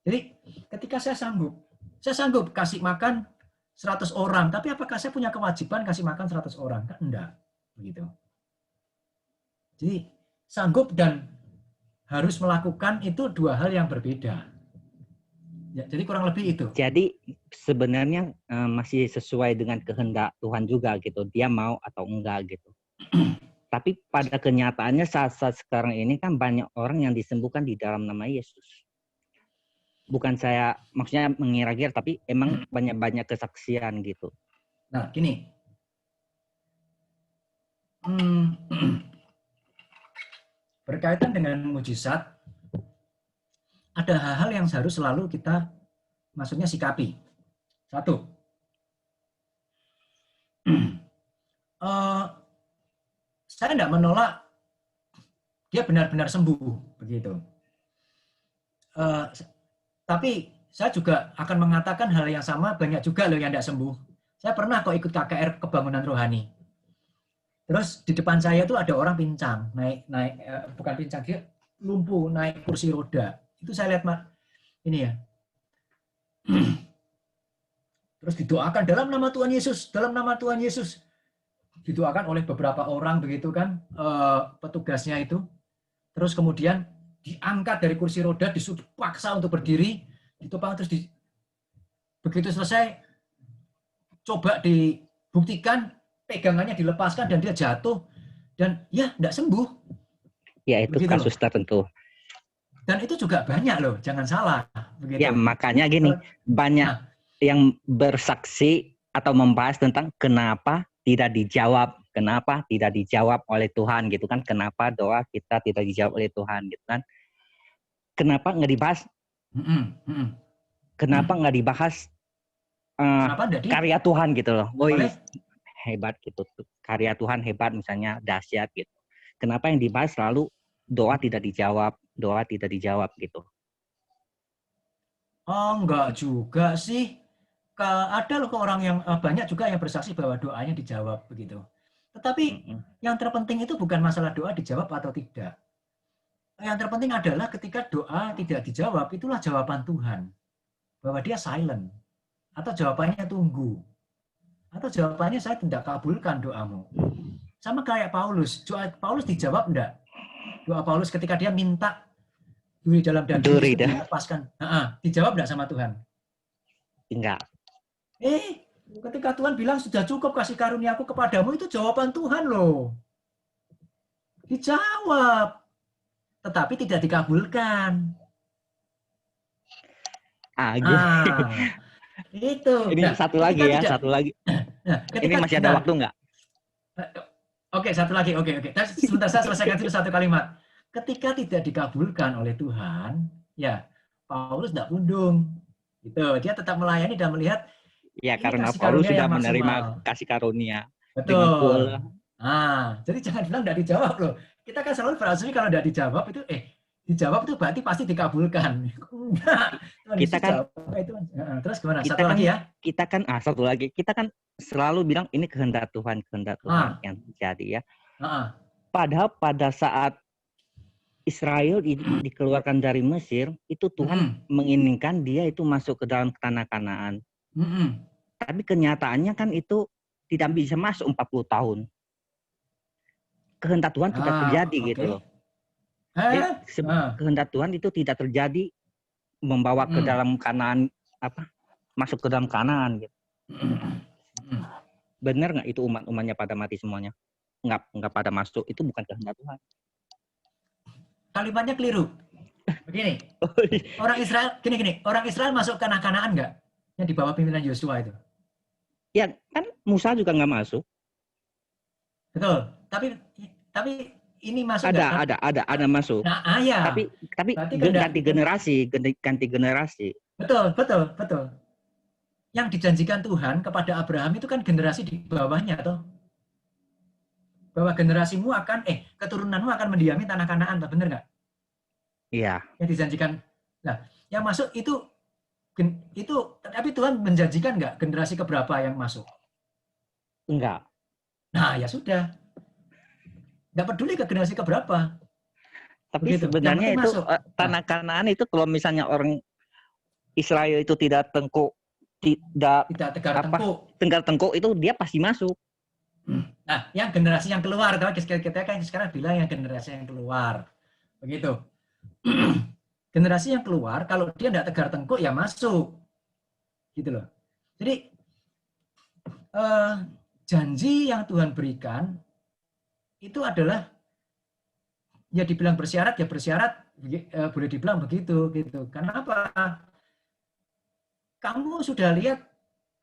Jadi ketika saya sanggup kasih makan 100 orang, tapi apakah saya punya kewajiban kasih makan 100 orang? Kan enggak. Begitu. Jadi sanggup dan harus melakukan itu dua hal yang berbeda. Ya, jadi kurang lebih itu.
Jadi sebenarnya masih sesuai dengan kehendak Tuhan juga gitu. Dia mau atau enggak gitu. Tapi pada kenyataannya saat-saat sekarang ini kan banyak orang yang disembuhkan di dalam nama Yesus. Bukan saya maksudnya mengira-ngira, tapi emang banyak-banyak kesaksian gitu.
Nah, gini. Berkaitan dengan mujizat, ada hal-hal yang harus selalu kita maksudnya sikapi. Satu, saya tidak menolak dia benar-benar sembuh, begitu. Tapi saya juga akan mengatakan hal yang sama, banyak juga loh yang tidak sembuh. Saya pernah kok ikut KKR Kebangunan Rohani. Terus di depan saya itu ada orang pincang, bukan pincang, dia lumpuh naik kursi roda. Itu saya lihat ini ya. Terus didoakan dalam nama Tuhan Yesus, dalam nama Tuhan Yesus. Didoakan oleh beberapa orang begitu kan, petugasnya itu. Terus kemudian diangkat dari kursi roda, disuruh paksa untuk berdiri, ditopang terus begitu selesai, coba dibuktikan, pegangannya dilepaskan dan dia jatuh dan ya enggak sembuh.
Ya itu begitu kasus loh. Tertentu.
Dan itu juga banyak loh, jangan salah. Begitu.
Ya makanya gini, banyak yang bersaksi atau membahas tentang kenapa tidak dijawab oleh Tuhan gitu kan, kenapa doa kita tidak dijawab oleh Tuhan gitu kan, kenapa nggak dibahas, kenapa nggak dibahas karya Tuhan gitu loh, hebat gitu, karya Tuhan hebat misalnya, dahsyat gitu, kenapa yang dibahas selalu doa tidak dijawab gitu.
Oh enggak juga sih. Ada loh orang yang banyak juga yang bersaksi bahwa doanya dijawab begitu. Tetapi yang terpenting itu bukan masalah doa dijawab atau tidak. Yang terpenting adalah ketika doa tidak dijawab, itulah jawaban Tuhan. Bahwa dia silent. Atau jawabannya tunggu. Atau jawabannya saya tidak kabulkan doamu. Sama kayak Paulus. Doa Paulus dijawab enggak? Doa Paulus ketika dia minta duri dalam daging dilepaskan. Dijawab enggak sama Tuhan?
Enggak.
Ketika Tuhan bilang sudah cukup kasih karuniaku kepadamu, itu jawaban Tuhan loh. Dijawab. Tetapi tidak dikabulkan. Itu.
Ini satu lagi ya, satu lagi. Ini masih ada waktu nggak?
Oke, satu lagi. Oke. Sebentar saya selesaikan dulu satu kalimat. Ketika tidak dikabulkan oleh Tuhan, ya Paulus tidak pundung. Gitu. Dia tetap melayani dan melihat.
Ya, karena Paulus sudah menerima kasih karunia.
Betul. Jadi jangan bilang tidak dijawab loh. Kita kan selalu berasumsi kalau tidak dijawab itu, dijawab itu berarti pasti dikabulkan.
Kita kan,
terus gimana? Satu lagi ya?
Satu lagi. Kita kan selalu bilang ini kehendak Tuhan yang terjadi ya. Padahal pada saat Israel dikeluarkan dari Mesir, itu Tuhan menginginkan dia itu masuk ke dalam tanah Kanaan. Tapi kenyataannya kan itu tidak bisa masuk 40 tahun. Kehendak Tuhan tidak terjadi gitu loh. Kehendak Tuhan itu tidak terjadi membawa ke dalam Kanaan, masuk ke dalam Kanaan gitu. Benar nggak itu umatnya pada mati semuanya? Nggak pada masuk, itu bukan kehendak Tuhan.
Kalimatnya keliru. Begini, orang Israel masuk ke tanah Kanaan nggak? Yang di bawah pimpinan Yosua itu.
Ya kan Musa juga nggak masuk.
Betul. Tapi ini masuk
ada masuk.
Nah, ya.
Tapi ganti generasi.
Betul. Yang dijanjikan Tuhan kepada Abraham itu kan generasi di bawahnya toh. Bahwa generasimu akan keturunanmu akan mendiami tanah Kanaan, benar nggak?
Iya.
Yang dijanjikan. Nah, yang masuk itu tapi Tuhan menjanjikan nggak generasi keberapa yang masuk?
Enggak.
Nah, ya sudah. Nggak peduli ke generasi keberapa.
Tapi begitu. Sebenarnya itu tanah Kanaan itu kalau misalnya orang Israel itu tidak tegar tengkuk itu dia pasti masuk.
Nah, yang generasi yang keluar, kita kan sekarang bilang yang generasi yang keluar. Begitu. Generasi yang keluar, kalau dia tidak tegar tengkuk, ya masuk. Gitu loh. Jadi, janji yang Tuhan berikan, itu adalah, ya dibilang bersyarat, boleh dibilang begitu. Gitu. Kenapa? Kamu sudah lihat,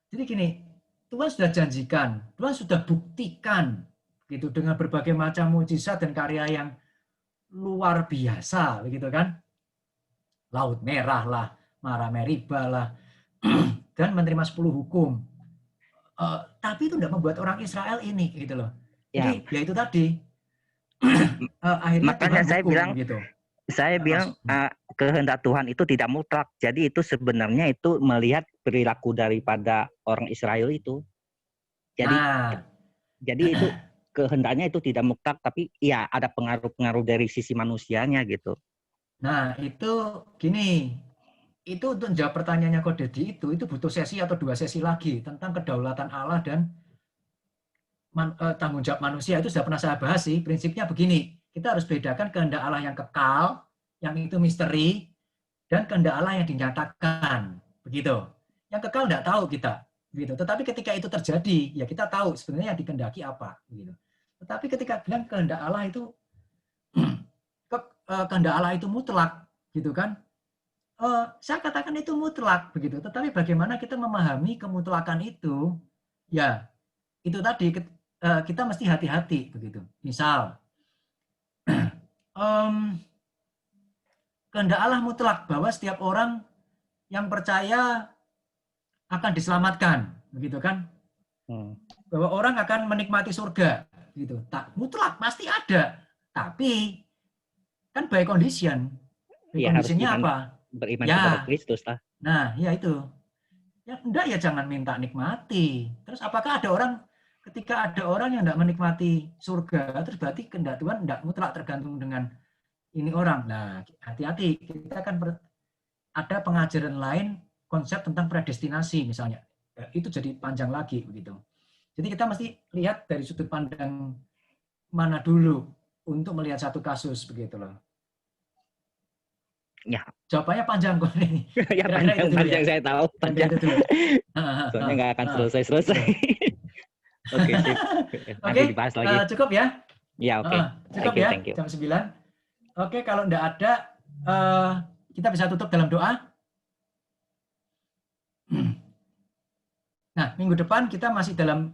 jadi gini, Tuhan sudah janjikan, Tuhan sudah buktikan, gitu, dengan berbagai macam mujizat dan karya yang luar biasa, begitu kan? Laut Merah lah, Mara Meriba lah, dan menerima 10 hukum. Tapi itu tidak membuat orang Israel ini, gitu loh. Jadi, ya itu tadi. Akhirnya
makanya
Tuhan
saya
hukum,
bilang,
gitu.
Kehendak Tuhan itu tidak mutlak. Jadi itu sebenarnya itu melihat perilaku daripada orang Israel itu. Jadi itu kehendaknya itu tidak mutlak, tapi ya ada pengaruh-pengaruh dari sisi manusianya gitu.
Nah, itu gini, itu untuk menjawab pertanyaannya Ko Deddy itu butuh sesi atau 2 sesi lagi tentang kedaulatan Allah dan tanggung jawab manusia. Itu sudah pernah saya bahas sih. Prinsipnya begini, kita harus bedakan kehendak Allah yang kekal, yang itu misteri, dan kehendak Allah yang dinyatakan. Begitu. Yang kekal tidak tahu kita. Begitu. Tetapi ketika itu terjadi, ya kita tahu sebenarnya yang dikehendaki apa. Begitu. Tetapi ketika bilang kehendak Allah itu kehendak Allah itu mutlak, gitu kan? Saya katakan itu mutlak, begitu. Tetapi bagaimana kita memahami kemutlakan itu? Ya, itu tadi kita mesti hati-hati, begitu. Misal, kehendak Allah mutlak bahwa setiap orang yang percaya akan diselamatkan, begitu kan? Bahwa orang akan menikmati surga, gitu. Tak mutlak pasti ada, tapi kan by condition. By conditionnya apa?
Beriman kepada Kristus lah.
Nah, ya itu. Ya enggak, ya jangan minta nikmati. Terus apakah ada orang, ketika ada orang yang enggak menikmati surga, terus berarti kehendak Tuhan enggak mutlak tergantung dengan ini orang. Nah, hati-hati. Kita kan ada pengajaran lain, konsep tentang predestinasi misalnya. Itu jadi panjang lagi begitu. Jadi kita mesti lihat dari sudut pandang mana dulu untuk melihat satu kasus begitu loh.
Ya.
Jawabannya panjang kok ini.
Ya panjang saya tahu. Panjang. Soalnya nggak akan selesai. Oke, sip. Nanti dibahas lagi.
Cukup ya?
Ya, oke.
Cukup ya, jam 9. Oke, kalau enggak ada, kita bisa tutup dalam doa. Nah, minggu depan kita masih dalam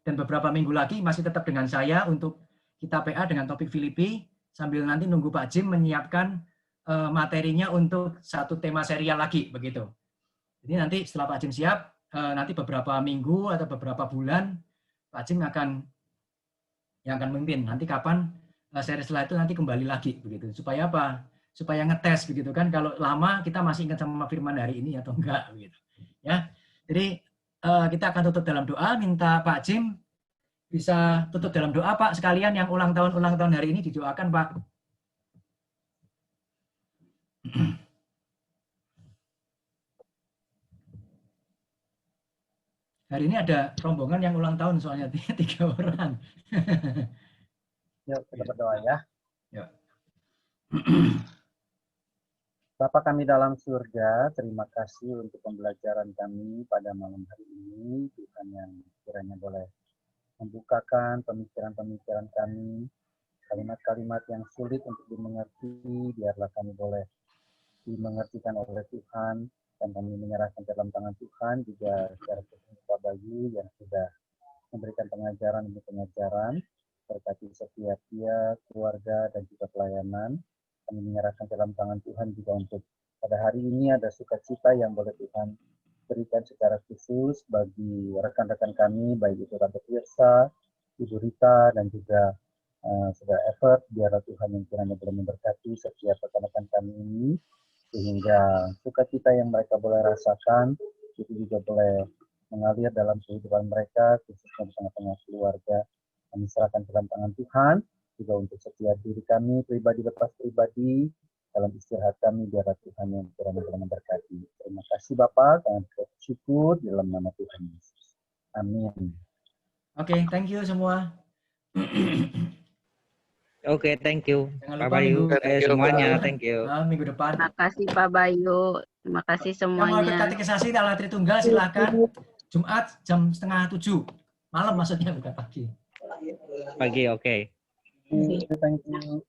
dan beberapa minggu lagi masih tetap dengan saya untuk kita PA dengan topik Filipi, sambil nanti nunggu Pak Jim menyiapkan materinya untuk satu tema serial lagi, begitu. Jadi nanti setelah Pak Jim siap, nanti beberapa minggu atau beberapa bulan, Pak Jim yang akan memimpin. Nanti kapan seri setelah itu nanti kembali lagi, begitu. Supaya apa? Supaya ngetes, begitu kan. Kalau lama kita masih ingat sama firman hari ini atau enggak, begitu. Ya, jadi kita akan tutup dalam doa. Minta Pak Jim bisa tutup dalam doa, Pak. Sekalian yang ulang tahun hari ini didoakan, Pak. Hari ini ada rombongan yang ulang tahun soalnya 3 orang.
Yuk kita berdoa ya.
Ya.
Bapa kami dalam surga, terima kasih untuk pembelajaran kami pada malam hari ini. Tuhan yang kiranya boleh membukakan pemikiran-pemikiran kami, kalimat-kalimat yang sulit untuk dimengerti, biarlah kami boleh dimengertikan oleh Tuhan, dan kami menyerahkan dalam tangan Tuhan, juga secara khusus Pak Bayu yang sudah memberikan pengajaran demi pengajaran, berkati setiap dia, keluarga, dan juga pelayanan. Kami menyerahkan dalam tangan Tuhan juga untuk pada hari ini ada sukacita yang boleh Tuhan berikan secara khusus bagi rekan-rekan kami, baik itu Tante Tirsa, Ibu Rita, dan juga Saudara Effort, biarlah Tuhan yang kiranya boleh memberkati setiap rekan-rekan kami ini, sehingga sukacita yang mereka boleh rasakan, itu juga boleh mengalir dalam kehidupan mereka, khususnya di tengah-tengah keluarga. Kami serahkan dalam tangan Tuhan, juga untuk setiap diri kami, pribadi lepas pribadi, dalam istirahat kami, biarlah Tuhan yang kiranya boleh memberkati. Terima kasih Bapak, kami bersyukur di dalam nama Tuhan Yesus. Amin.
Oke, thank you semua.
Oke, thank you.
Jangan
Pak
lupa
Bayu, semuanya, thank you.
Minggu depan.
Terima kasih Pak Bayu. Terima kasih
Yang mau ikut
semuanya.
katekisasi dalam Tritunggal silakan. Jumat jam 6:30. Malam maksudnya, bukan pagi.
Pagi, oke.
Thank you.